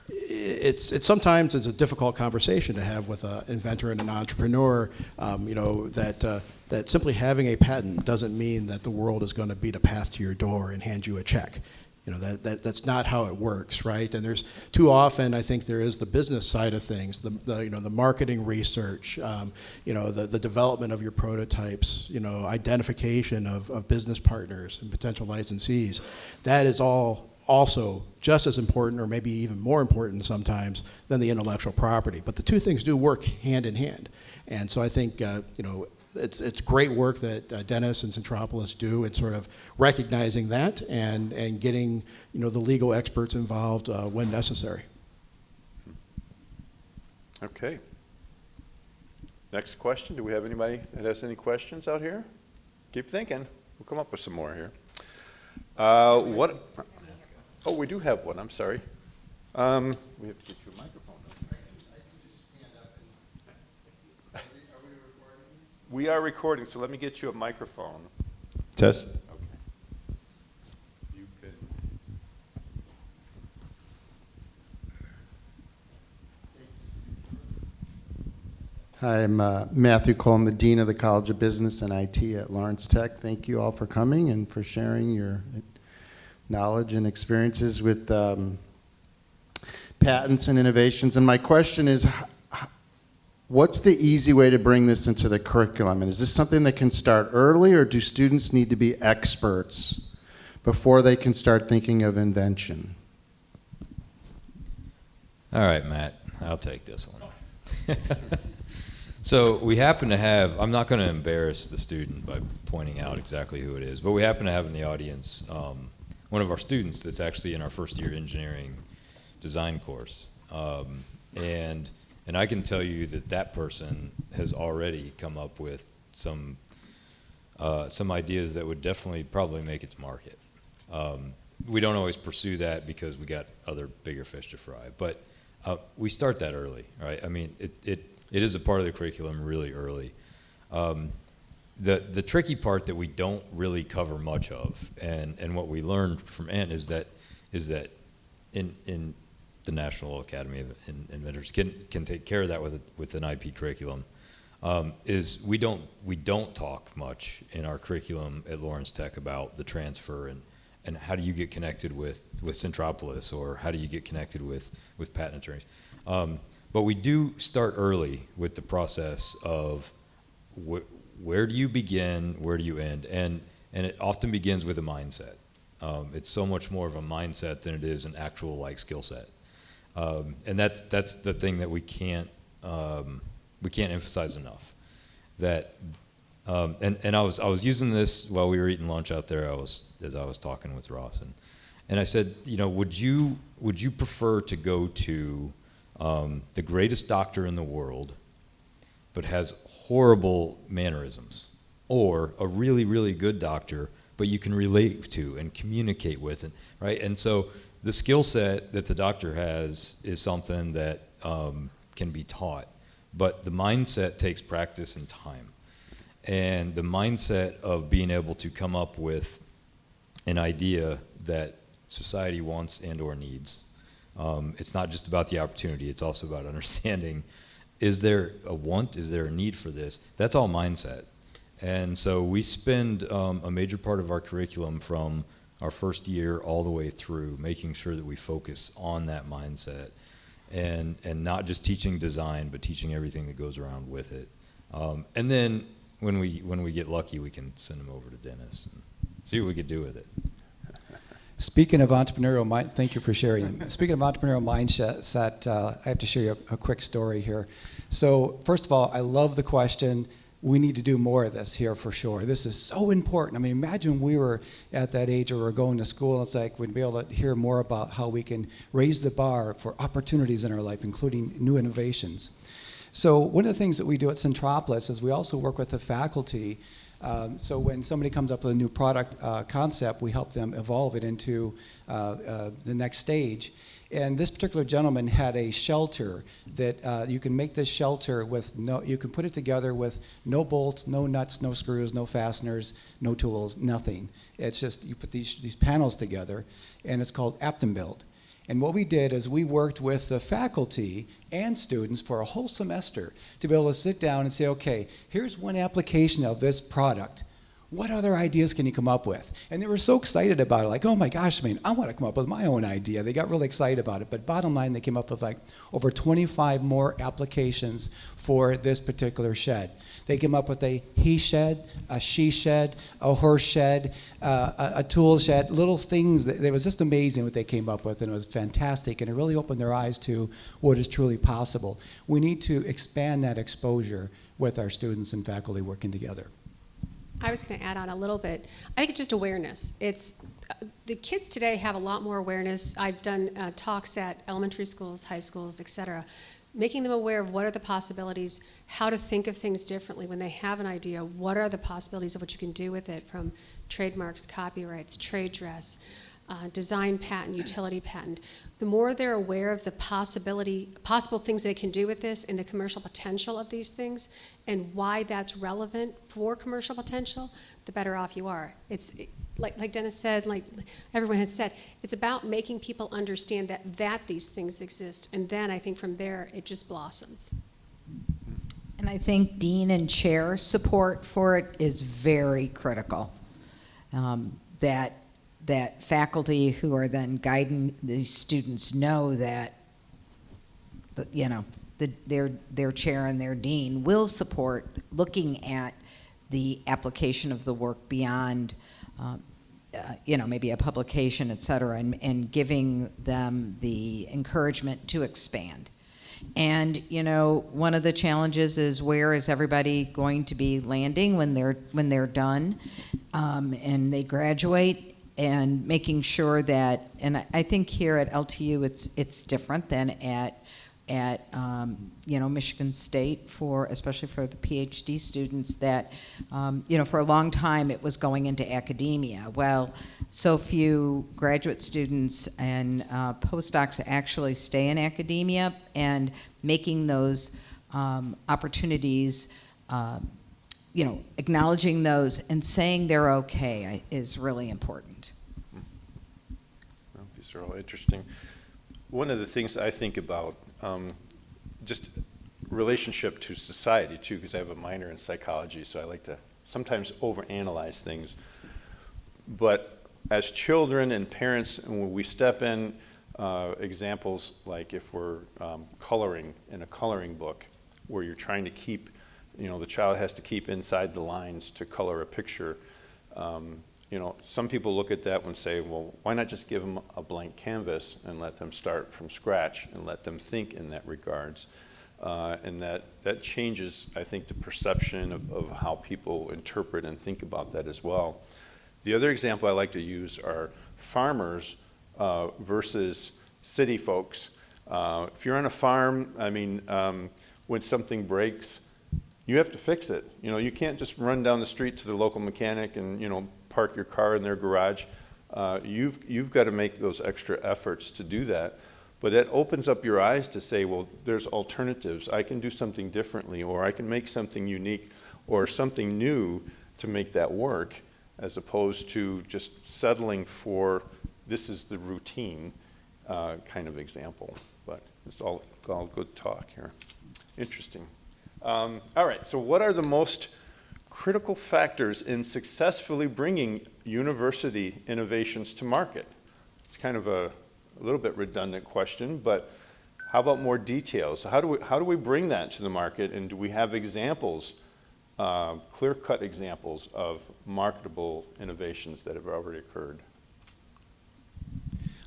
it's sometimes a difficult conversation to have with an inventor and an entrepreneur, that simply having a patent doesn't mean that the world is going to beat a path to your door and hand you a check. That's not how it works, right? And there's too often, I think there is the business side of things, the marketing research, the development of your prototypes, identification of business partners and potential licensees. That is all also just as important, or maybe even more important sometimes, than the intellectual property. But the two things do work hand in hand. And so I think, it's great work that Dennis and Centropolis do in sort of recognizing that and getting, the legal experts involved when necessary. Okay. Next question. Do we have anybody that has any questions out here? Keep thinking. We'll come up with some more here. What? Oh, we do have one. I'm sorry. We have to get you a microphone. I can just stand up and... Are we recording this? We are recording, so let me get you a microphone. Test. Okay. You can... Hi, I'm Matthew Cole. I'm the Dean of the College of Business and IT at Lawrence Tech. Thank you all for coming and for sharing your knowledge and experiences with patents and innovations. And my question is, what's the easy way to bring this into the curriculum? And is this something that can start early, or do students need to be experts before they can start thinking of invention? All right, Matt, I'll take this one. So we happen to have, I'm not going to embarrass the student by pointing out exactly who it is, but we happen to have in the audience one of our students that's actually in our first year engineering design course. And I can tell you that person has already come up with some ideas that would definitely probably make its market. We don't always pursue that because we got other bigger fish to fry, but we start that early, right? I mean, it is a part of the curriculum really early. The tricky part that we don't really cover much of, and what we learned from Ant is that in the National Academy of Inventors can take care of that with an IP curriculum. Is we don't talk much in our curriculum at Lawrence Tech about the transfer and how do you get connected with Centropolis, or how do you get connected with patent attorneys. But we do start early with the process of where do you begin, where do you end, and it often begins with a mindset. It's so much more of a mindset than it is an actual skill set, and that's the thing that we can't emphasize enough. That and I was using this while we were eating lunch out there. As I was talking with Ross, and I said, would you prefer to go to the greatest doctor in the world, but has horrible mannerisms, or a really, really good doctor, but you can relate to and communicate with, right? And so the skill set that the doctor has is something that can be taught, but the mindset takes practice and time. And the mindset of being able to come up with an idea that society wants and or needs. It's not just about the opportunity, it's also about understanding, is there a want, is there a need for this? That's all mindset. And so we spend a major part of our curriculum from our first year all the way through making sure that we focus on that mindset, and not just teaching design, but teaching everything that goes around with it. And then when we get lucky, we can send them over to Dennis and see what we could do with it. Speaking of entrepreneurial mind, thank you for sharing. Speaking of entrepreneurial mindset, I have to share you a quick story here. So first of all, I love the question. We need to do more of this here for sure. This is so important. I mean, imagine we were at that age or we're going to school. It's like we'd be able to hear more about how we can raise the bar for opportunities in our life, including new innovations. So one of the things that we do at Centropolis is we also work with the faculty. So when somebody comes up with a new product concept, we help them evolve it into the next stage. And this particular gentleman had a shelter that you can make this shelter with you can put it together with no bolts, no nuts, no screws, no fasteners, no tools, nothing. It's just you put these panels together, and it's called Aptenbuild. And what we did is we worked with the faculty and students for a whole semester to be able to sit down and say, okay, here's one application of this product. What other ideas can you come up with? And they were so excited about it, like, oh my gosh, I want to come up with my own idea. They got really excited about it. But bottom line, they came up with over 25 more applications for this particular shed. They came up with a he shed, a she shed, a horse shed, a tool shed, little things. It was just amazing what they came up with, and it was fantastic, and it really opened their eyes to what is truly possible. We need to expand that exposure with our students and faculty working together. I was going to add on a little bit. I think it's just awareness. It's the kids today have a lot more awareness. I've done talks at elementary schools, high schools, et cetera, making them aware of what are the possibilities, how to think of things differently when they have an idea. What are the possibilities of what you can do with it, from trademarks, copyrights, trade dress, design patent, utility patent. The more they're aware of the possible things they can do with this and the commercial potential of these things and why that's relevant for commercial potential, the better off you are. It's like Dennis said, like everyone has said, it's about making people understand that these things exist, and then I think from there it just blossoms. And I think dean and chair support for it is very critical. That faculty who are then guiding these students know that, their chair and their dean will support looking at the application of the work beyond, maybe a publication, et cetera, and giving them the encouragement to expand. And one of the challenges is, where is everybody going to be landing when they're done and they graduate? And making sure that, and I think here at LTU it's different than at Michigan State, especially for the PhD students, that for a long time it was going into academia. Well, so few graduate students and postdocs actually stay in academia, and making those opportunities acknowledging those and saying they're okay is really important. Well, these are all interesting. One of the things I think about, just relationship to society too, because I have a minor in psychology, so I like to sometimes overanalyze things. But as children and parents, when we step in, examples like if we're coloring in a coloring book, where you're trying to keep, the child has to keep inside the lines to color a picture. Some people look at that and say, well, why not just give them a blank canvas and let them start from scratch and let them think in that regards. And that changes, I think, the perception of how people interpret and think about that as well. The other example I like to use are farmers versus city folks. If you're on a farm, when something breaks, you have to fix it. You can't just run down the street to the local mechanic and park your car in their garage. You've got to make those extra efforts to do that. But that opens up your eyes to say, well, there's alternatives. I can do something differently, or I can make something unique or something new to make that work, as opposed to just settling for this is the routine kind of example. But it's all good talk here. Interesting. All right, so what are the most critical factors in successfully bringing university innovations to market? It's kind of a little bit redundant question, but how about more details? How do we bring that to the market, and do we have examples, clear-cut examples of marketable innovations that have already occurred?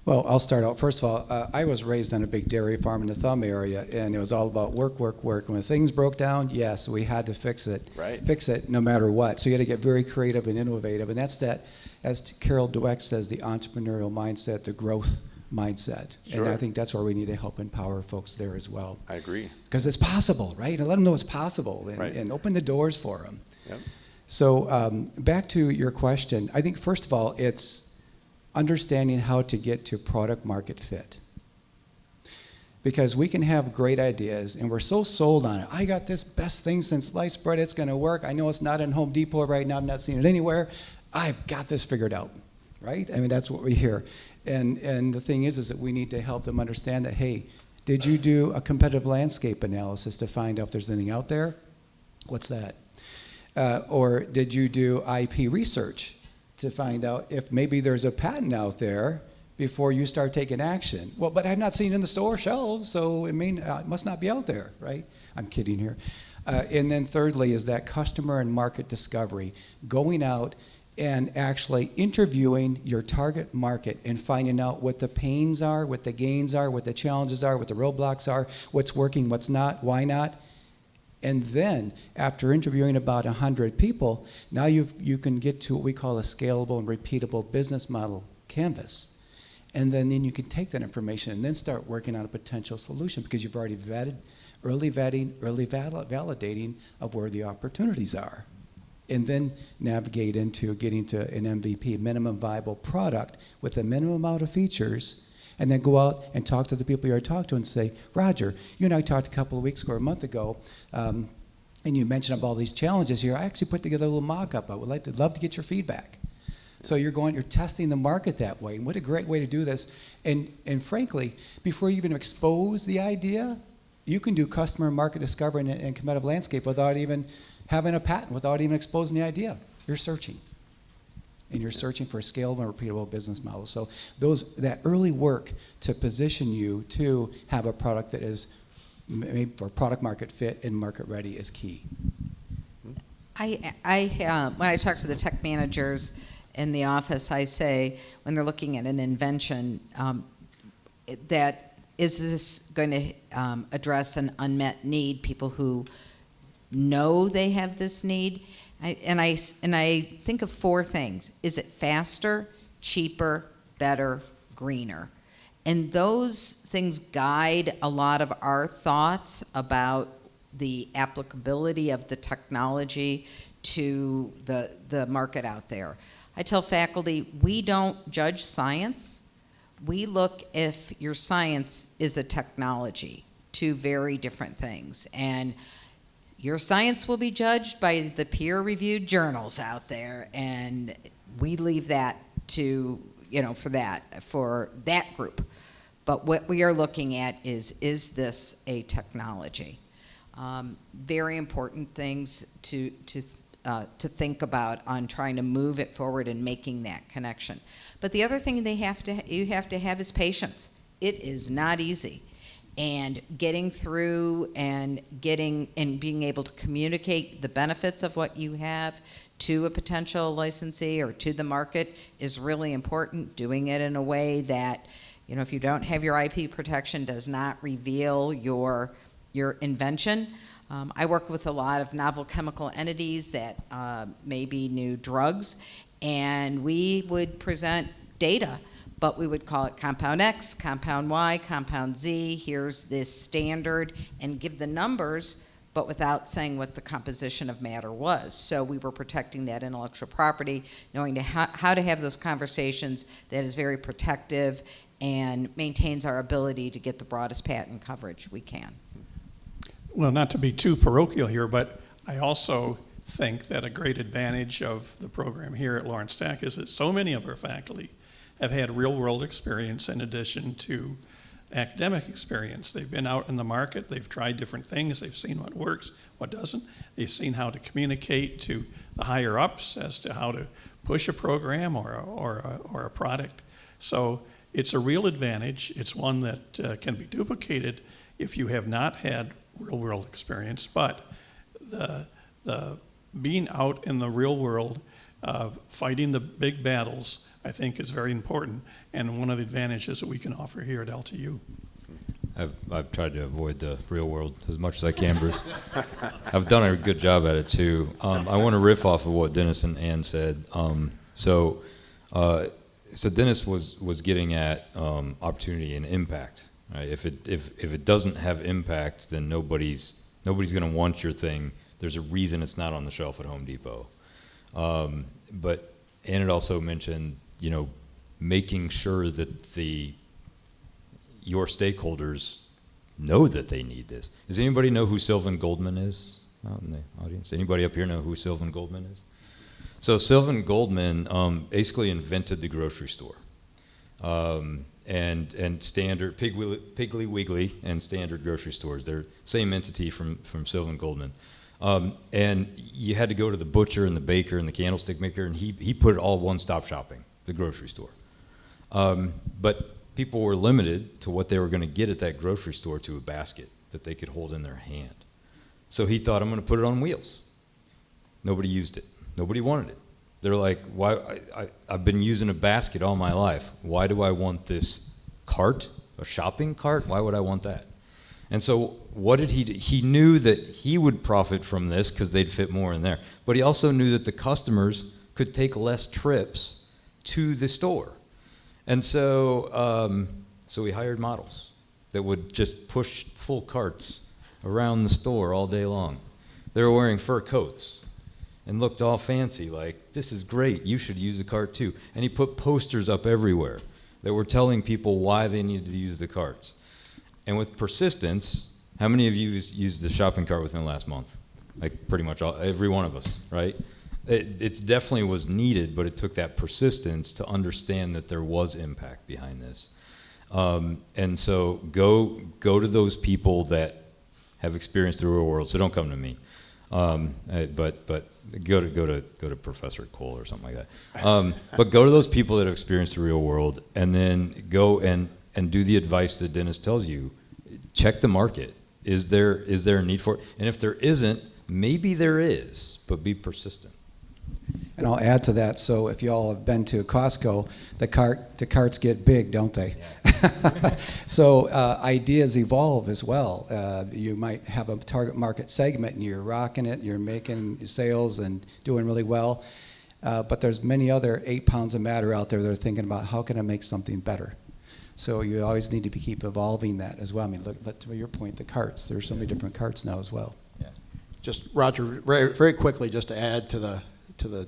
Well, I'll start out. First of all, I was raised on a big dairy farm in the Thumb area, and it was all about work, work, work. And when things broke down, yes, we had to fix it. Right. Fix it no matter what. So you had to get very creative and innovative. And that's that, as Carol Dweck says, the entrepreneurial mindset, the growth mindset. Sure. And I think that's where we need to help empower folks there as well. I agree. Because it's possible, right? And let them know it's possible, and, Right. and open the doors for them. Yep. So back to your question, I think first of all, it's understanding how to get to product market fit. Because we can have great ideas and we're so sold on it. I got this best thing since sliced bread, it's gonna work. I know it's not in Home Depot right now, I'm not seeing it anywhere. I've got this figured out, right? I mean, that's what we hear. And the thing is that we need to help them understand that, hey, did you do a competitive landscape analysis to find out if there's anything out there? What's that? Or did you do IP research to find out if maybe there's a patent out there before you start taking action? Well, but I've not seen it in the store shelves, so it must not be out there, right? I'm kidding here. And then thirdly is that customer and market discovery, going out and actually interviewing your target market and finding out what the pains are, what the gains are, what the challenges are, what the roadblocks are, what's working, what's not, why not. And then, after interviewing about 100 people, now you can get to what we call a scalable and repeatable business model canvas. And then you can take that information and then start working on a potential solution because you've already early validating of where the opportunities are. And then navigate into getting to an MVP, minimum viable product, with a minimum amount of features, and then go out and talk to the people you already talked to and say, Roger, you and I talked a couple of weeks ago or a month ago, and you mentioned about all these challenges here. I actually put together a little mock-up. I would love to get your feedback. So you're testing the market that way. And what a great way to do this. And frankly, before you even expose the idea, you can do customer and market discovery and competitive landscape without even having a patent, without even exposing the idea. You're searching. And you're searching for a scalable and repeatable business model. So that early work to position you to have a product that is made for product market fit and market ready is key. When I talk to the tech managers in the office, I say when they're looking at an invention, that is this going to address an unmet need, people who know they have this need. And I think of four things. Is it faster, cheaper, better, greener? And those things guide a lot of our thoughts about the applicability of the technology to the market out there. I tell faculty, we don't judge science. We look if your science is a technology, two very different things. And your science will be judged by the peer-reviewed journals out there, and we leave that to, for that group. But what we are looking at is this a technology? Very important things to think about on trying to move it forward and making that connection. But the other thing you have to have is patience. It is not easy. And getting through and being able to communicate the benefits of what you have to a potential licensee or to the market is really important. Doing it in a way that, if you don't have your IP protection, does not reveal your invention. I work with a lot of novel chemical entities that may be new drugs, and we would present data, but we would call it compound X, compound Y, compound Z, here's this standard, and give the numbers, but without saying what the composition of matter was. So we were protecting that intellectual property, knowing how to have those conversations that is very protective and maintains our ability to get the broadest patent coverage we can. Well, not to be too parochial here, but I also think that a great advantage of the program here at Lawrence Tech is that so many of our faculty have had real-world experience in addition to academic experience. They've been out in the market, they've tried different things, they've seen what works, what doesn't. They've seen how to communicate to the higher-ups as to how to push a program or a product. So it's a real advantage. It's one that can be duplicated if you have not had real-world experience, but the being out in the real world, fighting the big battles, I think is very important, and one of the advantages that we can offer here at LTU. I've tried to avoid the real world as much as I can, Bruce. I've done a good job at it too. I want to riff off of what Dennis and Ann said. So Dennis was getting at opportunity and impact. Right? If it doesn't have impact, then nobody's going to want your thing. There's a reason it's not on the shelf at Home Depot. But Ann had also mentioned, making sure that your stakeholders know that they need this. Does anybody know who Sylvan Goldman is out in the audience? Anybody up here know who Sylvan Goldman is? So Sylvan Goldman basically invented the grocery store. And standard Piggly Wiggly and standard grocery stores. They're same entity from Sylvan Goldman. And you had to go to the butcher and the baker and the candlestick maker, and he put it all one-stop shopping, the grocery store. But people were limited to what they were going to get at that grocery store to a basket that they could hold in their hand. So he thought, I'm going to put it on wheels. Nobody used it. Nobody wanted it. They're like, why? I've been using a basket all my life. Why do I want this cart, a shopping cart? Why would I want that? And so what did he do? He knew that he would profit from this because they'd fit more in there. But he also knew that the customers could take less trips to the store. And so we hired models that would just push full carts around the store all day long. They were wearing fur coats and looked all fancy, like, this is great, you should use the cart too. And he put posters up everywhere that were telling people why they needed to use the carts. And with persistence, how many of you used the shopping cart within the last month? Like pretty much every one of us, right? It definitely was needed, but it took that persistence to understand that there was impact behind this. And so go to those people that have experienced the real world. So don't come to me, but go to Professor Cole or something like that. But go to those people that have experienced the real world, and then go and do the advice that Dennis tells you. Check the market. Is there a need for it? And if there isn't, maybe there is, but be persistent. And I'll add to that. So if you all have been to Costco, the carts get big, don't they? Yeah. So ideas evolve as well. You might have a target market segment and you're rocking it, you're making sales and doing really well. But there's many other 8 pounds of matter out there that are thinking about how can I make something better. So you always need to keep evolving that as well. I mean, look to your point, the carts. There's so many different carts now as well. Yeah. Just Roger, very, very quickly, just to add to the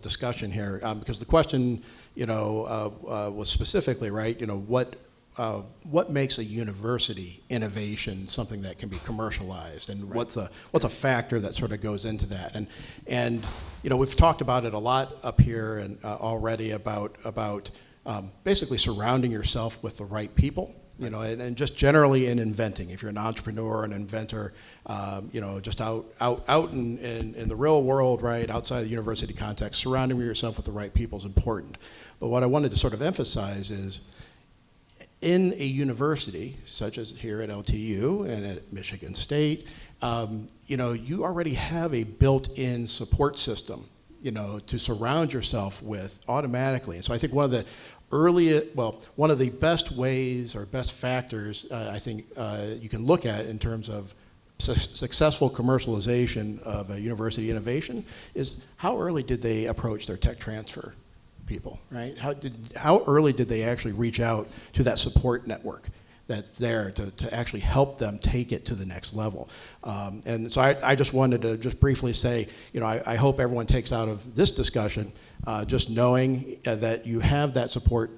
discussion here, because the question, was specifically right. What what makes a university innovation something that can be commercialized, and what's a factor that sort of goes into that. And you know, we've talked about it a lot up here and already about basically surrounding yourself with the right people. You know, and just generally in inventing, if you're an entrepreneur, an inventor, you know, just out in the real world, right, outside the university context, surrounding yourself with the right people is important. But what I wanted to sort of emphasize is, in a university, such as here at LTU and at Michigan State, you know, you already have a built-in support system, you know, to surround yourself with automatically. And so I think one of the best ways or best factors I think you can look at in terms of successful commercialization of a university innovation is how early did they approach their tech transfer people, right? How early did they actually reach out to that support network that's there to actually help them take it to the next level? And so I just wanted to just briefly say, you know, I hope everyone takes out of this discussion just knowing that you have that support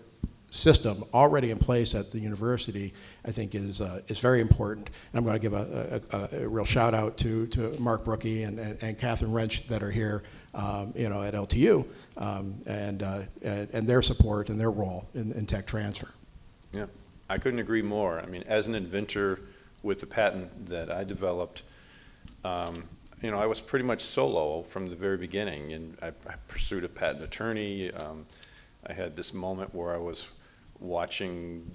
system already in place at the university, I think is very important. And I'm going to give a real shout out to Mark Brookie and Catherine Wrench that are here, you know, at LTU, and their support and their role in tech transfer. Yeah, I couldn't agree more. I mean, as an inventor with the patent that I developed, you know, I was pretty much solo from the very beginning, and I pursued a patent attorney. I had this moment where I was watching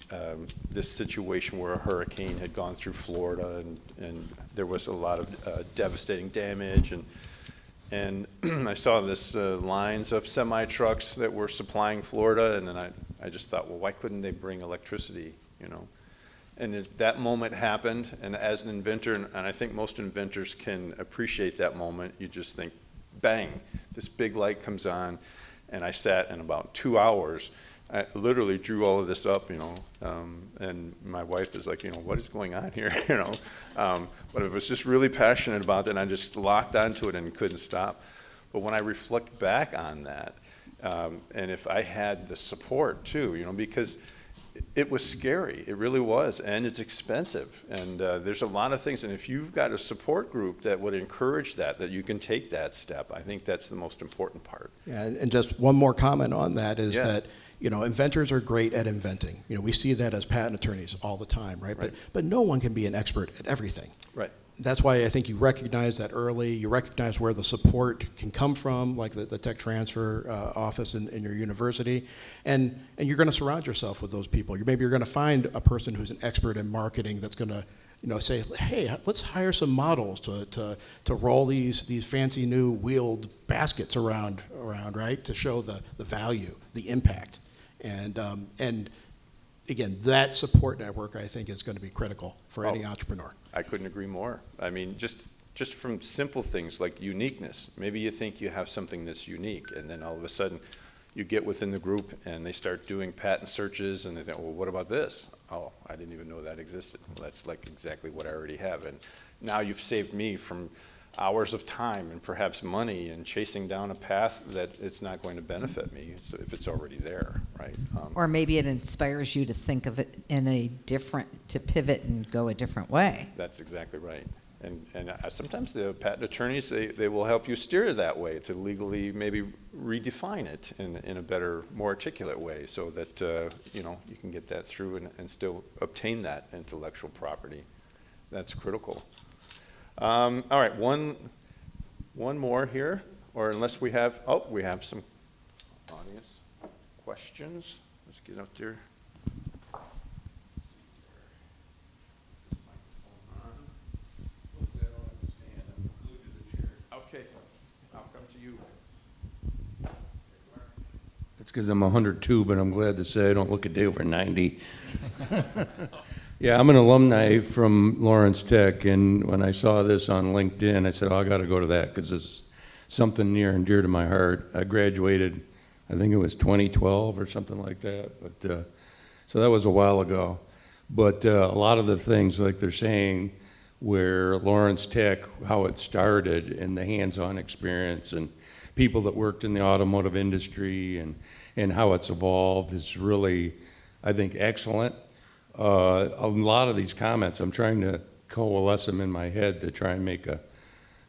this situation where a hurricane had gone through Florida, and there was a lot of devastating damage, and I saw this lines of semi-trucks that were supplying Florida, and then I just thought, well, why couldn't they bring electricity, you know? And that moment happened, and as an inventor, and I think most inventors can appreciate that moment, you just think, bang, this big light comes on, and I sat in about 2 hours. I literally drew all of this up, you know, and my wife is like, you know, what is going on here, you know? But I was just really passionate about it, and I just locked onto it and couldn't stop. But when I reflect back on that, and if I had the support too, you know, because it was scary, it really was, and it's expensive, and there's a lot of things, and if you've got a support group that would encourage that you can take that step, I think that's the most important part. Yeah, and just one more comment on that is Yeah. that, you know, inventors are great at inventing. You know, we see that as patent attorneys all the time, right? Right. But no one can be an expert at everything. Right. That's why I think you recognize that early. You recognize where the support can come from, like the tech transfer office in your university, and you're going to surround yourself with those people. Maybe you're going to find a person who's an expert in marketing that's going to, you know, say, hey, let's hire some models to roll these fancy new wheeled baskets around, right, to show the value, the impact, and again, that support network I think is going to be critical for any entrepreneur. I couldn't agree more. I mean, just from simple things like uniqueness. Maybe you think you have something that's unique, and then all of a sudden you get within the group and they start doing patent searches, and they think, well, what about this? Oh, I didn't even know that existed. Well, that's like exactly what I already have. And now you've saved me from hours of time and perhaps money and chasing down a path that it's not going to benefit me if it's already there, right? Or maybe it inspires you to think of it to pivot and go a different way. That's exactly right. And sometimes the patent attorneys, they will help you steer that way to legally maybe redefine it in a better, more articulate way so that, you know, you can get that through and still obtain that intellectual property. That's critical. All right, one more here, or unless we have some audience questions. Let's get out there. Okay, I'll come to you. It's because I'm 102, but I'm glad to say I don't look a day over 90. Yeah, I'm an alumni from Lawrence Tech, and when I saw this on LinkedIn, I said, oh, I got to go to that because it's something near and dear to my heart. I graduated, I think it was 2012 or something like that, but so that was a while ago. But a lot of the things, like they're saying, where Lawrence Tech, how it started, and the hands-on experience, and people that worked in the automotive industry, and how it's evolved is really, I think, excellent. a lot of these comments, I'm trying to coalesce them in my head to try and make a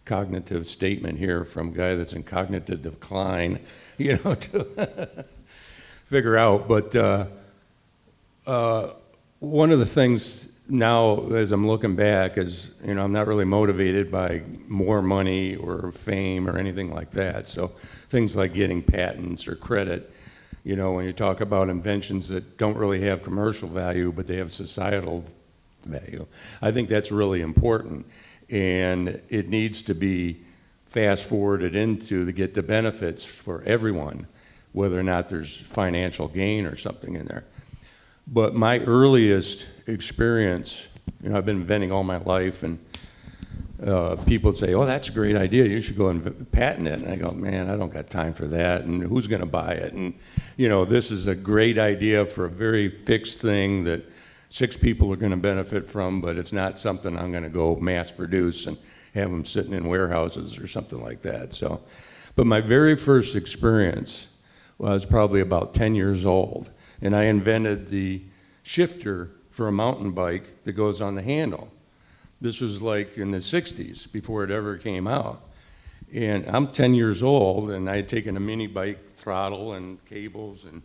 cognitive statement here from a guy that's in cognitive decline, to figure out. But one of the things now, as I'm looking back, is, I'm not really motivated by more money or fame or anything like that. So things like getting patents or credit, when you talk about inventions that don't really have commercial value, but they have societal value, I think that's really important. And it needs to be fast forwarded into to get the benefits for everyone, whether or not there's financial gain or something in there. But my earliest experience, I've been inventing all my life, and people would say, oh, that's a great idea, you should go and patent it. And I go, man, I don't got time for that, and who's going to buy it? And, this is a great idea for a very fixed thing that 6 people are going to benefit from, but it's not something I'm going to go mass produce and have them sitting in warehouses or something like that. So, but my very first experience was probably about 10 years old, and I invented the shifter for a mountain bike that goes on the handle. This was like in the 60s, before it ever came out. And I'm 10 years old, and I had taken a mini bike throttle and cables and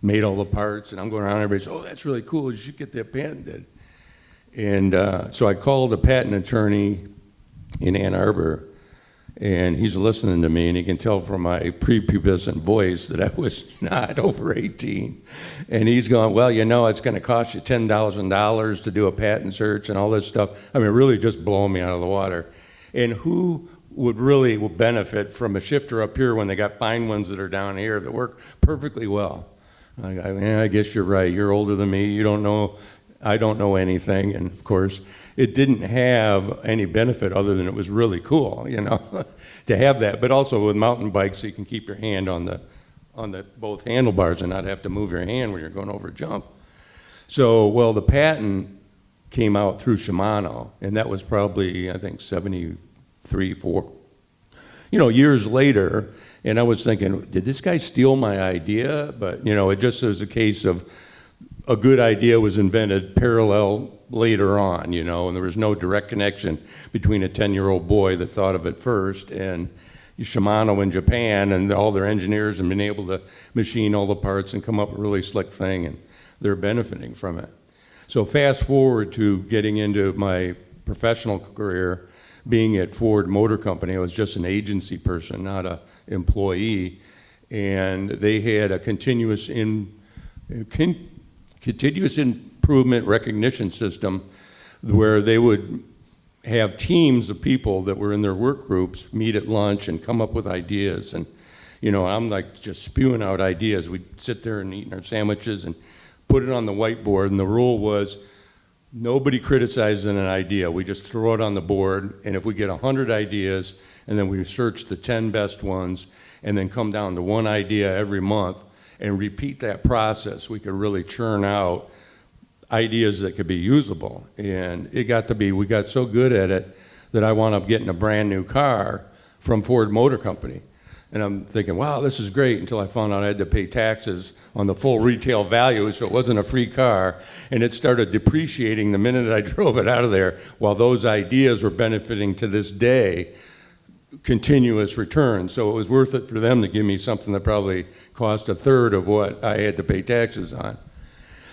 made all the parts, and I'm going around, everybody says, oh, that's really cool, you should get that patented. And so I called a patent attorney in Ann Arbor, and he's listening to me, and he can tell from my prepubescent voice that I was not over 18. And he's going, well, it's going to cost you $10,000 to do a patent search and all this stuff. I mean, really just blowing me out of the water. And who would really benefit from a shifter up here when they got fine ones that are down here that work perfectly well? I guess you're right. You're older than me. You don't know. I don't know anything. And of course, it didn't have any benefit other than it was really cool, to have that. But also with mountain bikes, you can keep your hand on the both handlebars and not have to move your hand when you're going over a jump. So, well, the patent came out through Shimano, and that was probably, I think, 73, 4. Years later, and I was thinking, did this guy steal my idea? But, it just was a case of a good idea was invented parallel later on, and there was no direct connection between a 10-year-old boy that thought of it first and Shimano in Japan and all their engineers and been able to machine all the parts and come up with a really slick thing, and they're benefiting from it. So fast forward to getting into my professional career, being at Ford Motor Company. I was just an agency person, not an employee, and they had a continuous improvement recognition system where they would have teams of people that were in their work groups meet at lunch and come up with ideas. And, I'm like just spewing out ideas. We'd sit there and eat our sandwiches and put it on the whiteboard. And the rule was nobody criticizing an idea. We just throw it on the board. And if we get 100 ideas, and then we search the 10 best ones, and then come down to one idea every month, and repeat that process, we could really churn out ideas that could be usable. And we got so good at it that I wound up getting a brand new car from Ford Motor Company. And I'm thinking, wow, this is great, until I found out I had to pay taxes on the full retail value, so it wasn't a free car. And it started depreciating the minute I drove it out of there, while those ideas were benefiting to this day continuous return. So it was worth it for them to give me something that probably cost a third of what I had to pay taxes on.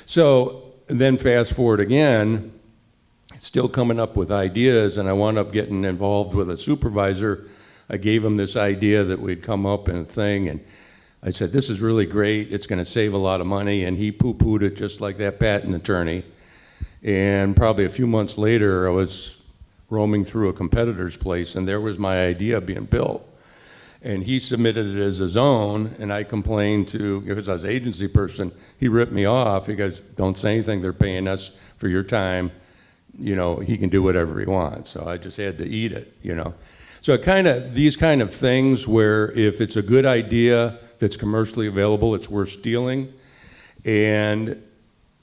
So then fast forward again, still coming up with ideas, and I wound up getting involved with a supervisor. I gave him this idea that we'd come up in a thing, and I said, this is really great, it's going to save a lot of money, and he poo-pooed it just like that patent attorney. And probably a few months later, I was roaming through a competitor's place, and there was my idea being built. And he submitted it as his own, and I complained to, because I was an agency person, he ripped me off. He goes, don't say anything, they're paying us for your time. He can do whatever he wants. So I just had to eat it, So these kind of things where if it's a good idea that's commercially available, it's worth stealing. And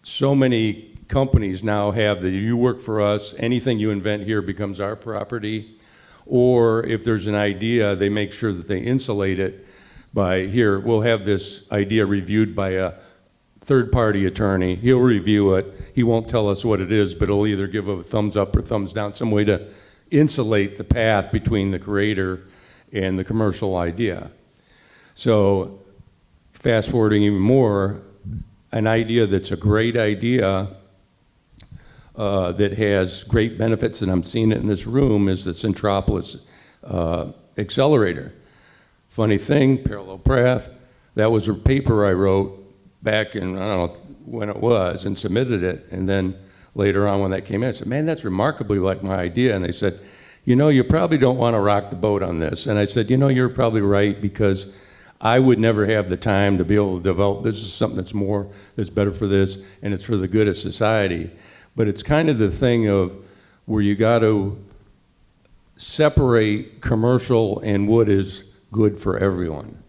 so many companies now have that you work for us, anything you invent here becomes our property. Or if there's an idea, they make sure that they insulate it by, here, we'll have this idea reviewed by a third-party attorney. He'll review it. He won't tell us what it is, but he'll either give a thumbs up or thumbs down, some way to insulate the path between the creator and the commercial idea. So fast forwarding even more, an idea that's a great idea that has great benefits, and I'm seeing it in this room, is the Centropolis accelerator. Funny thing, parallel path, that was a paper I wrote back in, I don't know when it was, and submitted it, and then later on when that came in, I said, man, that's remarkably like my idea, and they said, you know, you probably don't want to rock the boat on this. And I said, you know, you're probably right, because I would never have the time to be able to develop, this is something that's better for this, and it's for the good of society. But it's kind of the thing of where you got to separate commercial and what is good for everyone,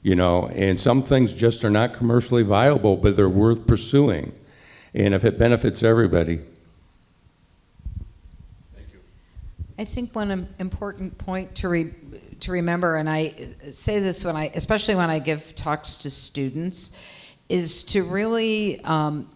you know, and some things just are not commercially viable, but they're worth pursuing. And if it benefits everybody. I think one important point to remember, and I say this especially when I give talks to students, is to really,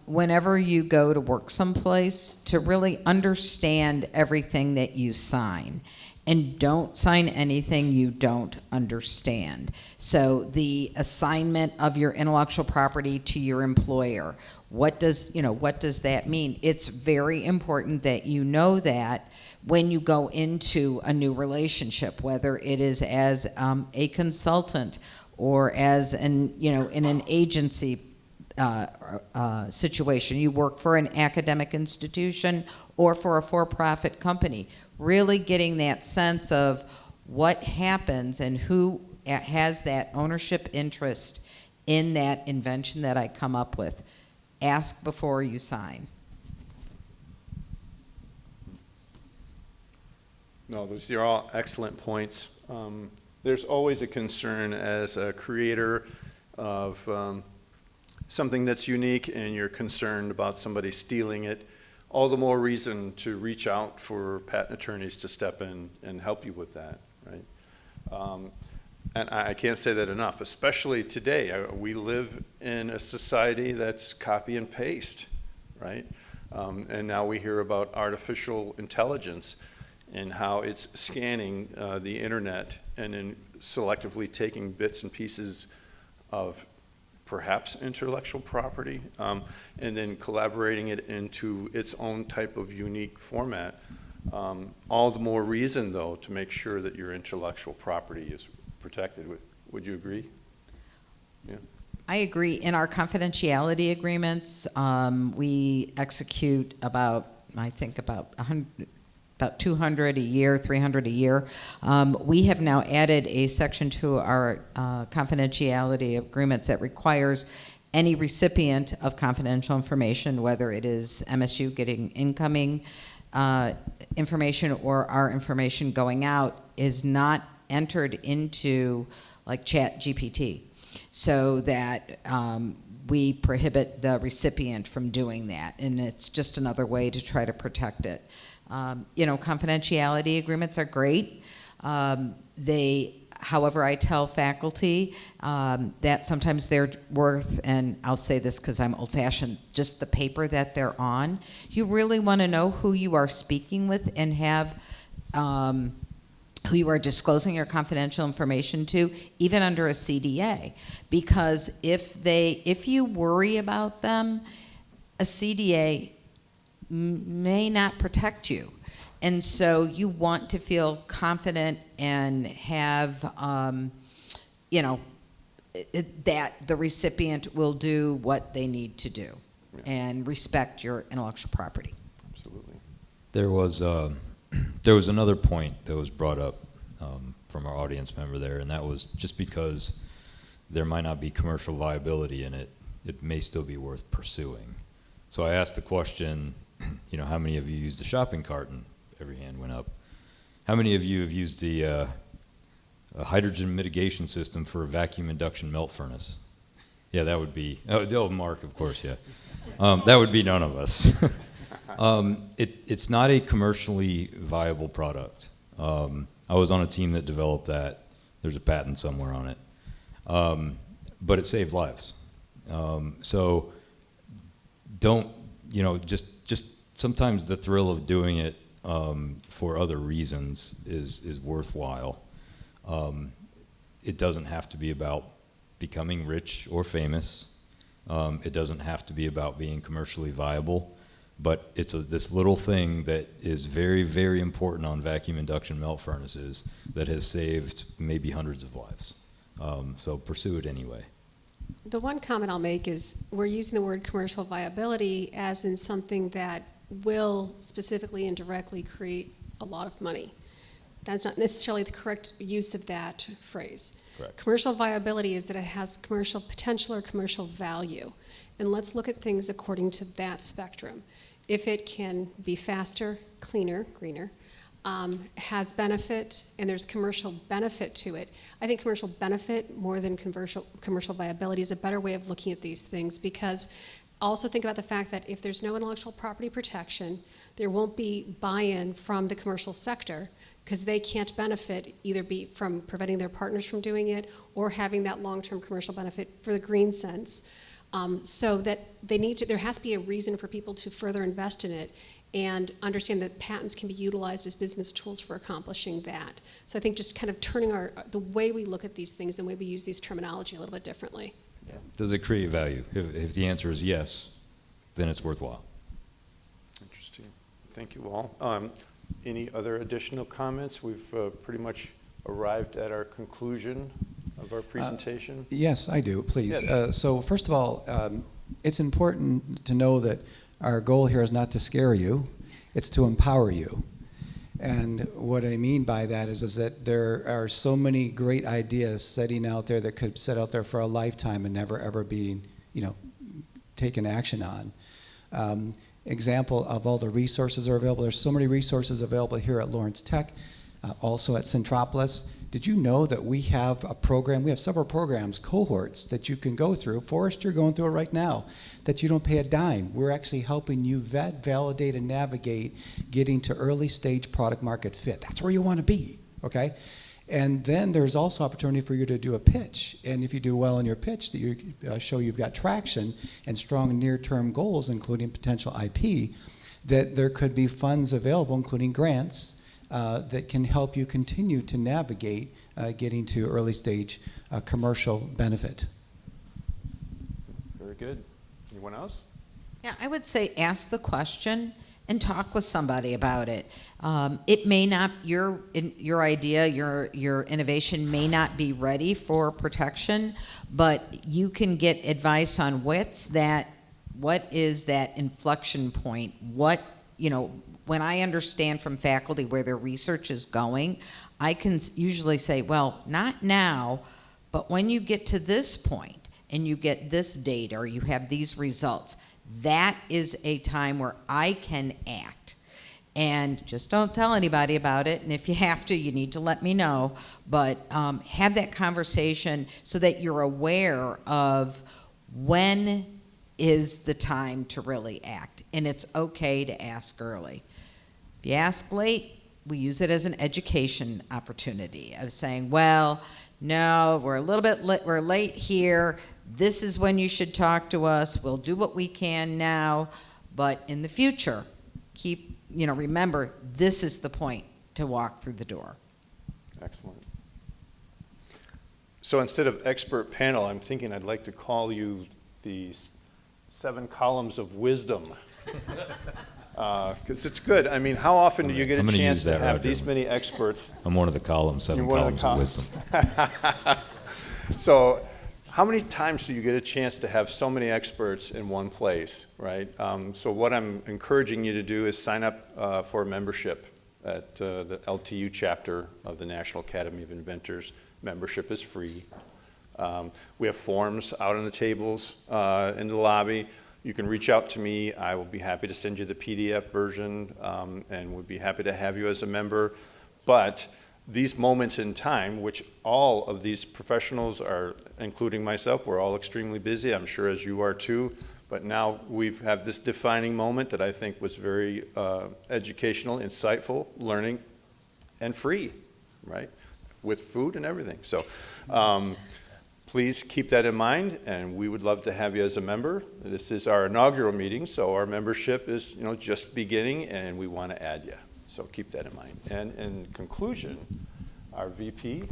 whenever you go to work someplace, to really understand everything that you sign. And don't sign anything you don't understand. So the assignment of your intellectual property to your employer, what does that mean? It's very important that you know that when you go into a new relationship, whether it is as a consultant or as in an agency situation, you work for an academic institution or for a for-profit company, really getting that sense of what happens and who has that ownership interest in that invention that I come up with. Ask before you sign. No, those are all excellent points. There's always a concern as a creator of something that's unique and you're concerned about somebody stealing it. All the more reason to reach out for patent attorneys to step in and help you with that, right? And I can't say that enough, especially today. We live in a society that's copy and paste, right? And now we hear about artificial intelligence and how it's scanning the internet and then selectively taking bits and pieces of perhaps intellectual property and then collaborating it into its own type of unique format. All the more reason, though, to make sure that your intellectual property is protected. Would you agree? Yeah. I agree. In our confidentiality agreements, we execute about 200 a year, 300 a year. We have now added a section to our confidentiality agreements that requires any recipient of confidential information, whether it is MSU getting incoming information or our information going out, is not entered into like ChatGPT, so that we prohibit the recipient from doing that, and it's just another way to try to protect it. Confidentiality agreements are great. However, I tell faculty that sometimes they're worth, and I'll say this because I'm old-fashioned, just the paper that they're on. You really want to know who you are speaking with and have who you are disclosing your confidential information to, even under a CDA, because if you worry about them, a CDA may not protect you. And so you want to feel confident and have, that the recipient will do what they need to do and respect your intellectual property. Absolutely. There was another point that was brought up from our audience member there, and that was just because there might not be commercial viability in it, it may still be worth pursuing. So I asked the question, how many of you used the shopping cart? And every hand went up. How many of you have used a hydrogen mitigation system for a vacuum induction melt furnace? Yeah, that would be, Mark, of course, yeah. That would be none of us. It's not a commercially viable product. I was on a team that developed that. There's a patent somewhere on it. But it saved lives. So don't, just sometimes the thrill of doing it for other reasons is worthwhile. It doesn't have to be about becoming rich or famous. It doesn't have to be about being commercially viable, but it's this little thing that is very, very important on vacuum induction melt furnaces that has saved maybe hundreds of lives. So pursue it anyway. The one comment I'll make is we're using the word commercial viability as in something that will specifically and directly create a lot of money. That's not necessarily the correct use of that phrase. Correct. Commercial viability is that it has commercial potential or commercial value. And let's look at things according to that spectrum. If it can be faster, cleaner, greener, has benefit, and there's commercial benefit to it. I think commercial benefit more than commercial viability is a better way of looking at these things, because also think about the fact that if there's no intellectual property protection, there won't be buy-in from the commercial sector, because they can't benefit either be from preventing their partners from doing it or having that long-term commercial benefit for the green sense. So that there has to be a reason for people to further invest in it and understand that patents can be utilized as business tools for accomplishing that. So I think just kind of turning the way we look at these things and the way we use these terminology a little bit differently. Yeah. Does it create value? If the answer is yes, then it's worthwhile. Interesting. Thank you all. Any other additional comments? We've pretty much arrived at our conclusion of our presentation. Yes, I do, please. Yes. So first of all, it's important to know that our goal here is not to scare you, it's to empower you. And what I mean by that is that there are so many great ideas sitting out there that could sit out there for a lifetime and never ever be, taken action on. Example of all the resources are available. There's so many resources available here at Lawrence Tech, also at Centropolis. Did you know that we have a program? We have several programs, cohorts that you can go through. Forrest, you're going through it right now, that you don't pay a dime. We're actually helping you vet, validate, and navigate getting to early stage product market fit. That's where you want to be, okay? And then there's also opportunity for you to do a pitch. And if you do well in your pitch, that you show you've got traction and strong near-term goals, including potential IP, that there could be funds available, including grants, that can help you continue to navigate getting to early stage commercial benefit. Very good. Anyone else? Yeah, I would say ask the question and talk with somebody about it. It may not, your idea, your innovation may not be ready for protection, but you can get advice on what is that inflection point? When I understand from faculty where their research is going, I can usually say, well, not now, but when you get to this point and you get this data or you have these results, that is a time where I can act. And just don't tell anybody about it. And if you have to, you need to let me know. But have that conversation so that you're aware of when is the time to really act. And it's okay to ask early. If you ask late, we use it as an education opportunity of saying, well, no, we're a little bit we're late here. This is when you should talk to us. We'll do what we can now, but in the future, remember, this is the point to walk through the door. Excellent. So instead of expert panel, I'm thinking I'd like to call you the 7 columns of wisdom. Because it's good. I mean, how often do you get a chance to have these many experts? I'm one of the columns, 7 columns of wisdom. So how many times do you get a chance to have so many experts in one place, right? So what I'm encouraging you to do is sign up for a membership at the LTU chapter of the National Academy of Inventors. Membership is free. We have forms out on the tables in the lobby. You can reach out to me. I will be happy to send you the PDF version, and would be happy to have you as a member. But these moments in time, which all of these professionals are, including myself, we're all extremely busy, I'm sure as you are too, but now we've had this defining moment that I think was very educational, insightful, learning, and free, right? With food and everything. So please keep that in mind, and we would love to have you as a member. This is our inaugural meeting, so our membership is, just beginning, and we want to add you. So keep that in mind. And in conclusion, our VP,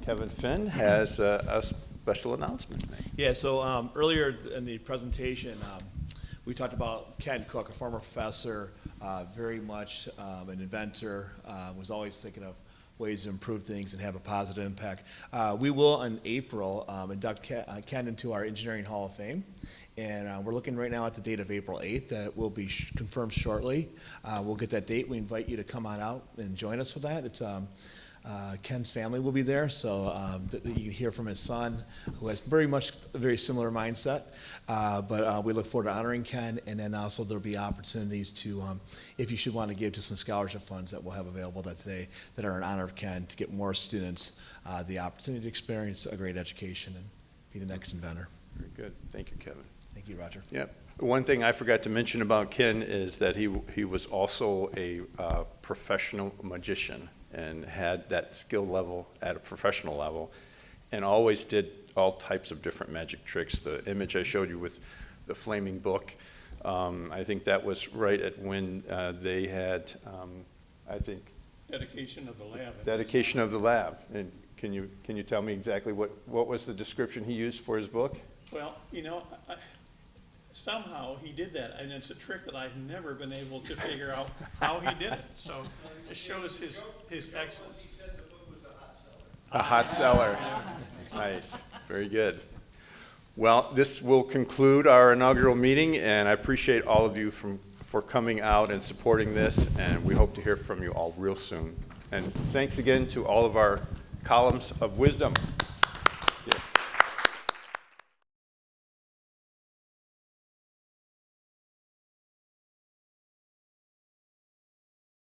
Kevin Finn, has a special announcement to make. Yeah, so earlier in the presentation, we talked about Ken Cook, a former professor, very much an inventor, was always thinking of ways to improve things and have a positive impact. We will, in April, induct Ken into our Engineering Hall of Fame. And we're looking right now at the date of April 8th. That will be confirmed shortly. We'll get that date. We invite you to come on out and join us for that. It's Ken's family will be there, so you can hear from his son, who has very much a very similar mindset. But we look forward to honoring Ken, and then also there'll be opportunities to, if you should want to give to some scholarship funds that we'll have available today that are in honor of Ken, to get more students the opportunity to experience a great education and be the next inventor. Very good. Thank you, Kevin. Thank you, Roger. Yep. One thing I forgot to mention about Ken is that he was also a professional magician and had that skill level at a professional level, and always did all types of different magic tricks. The image I showed you with the flaming book, I think that was right at when they had, I think, Dedication of the lab. dedication of the lab. And can you tell me exactly what was the description he used for his book? Well, somehow he did that, and it's a trick that I've never been able to figure out how he did it. So it shows his excellence. He said the book was a hot seller. A hot seller. Nice. Very good. Well, this will conclude our inaugural meeting, and I appreciate all of you for coming out and supporting this, and we hope to hear from you all real soon. And thanks again to all of our columns of wisdom.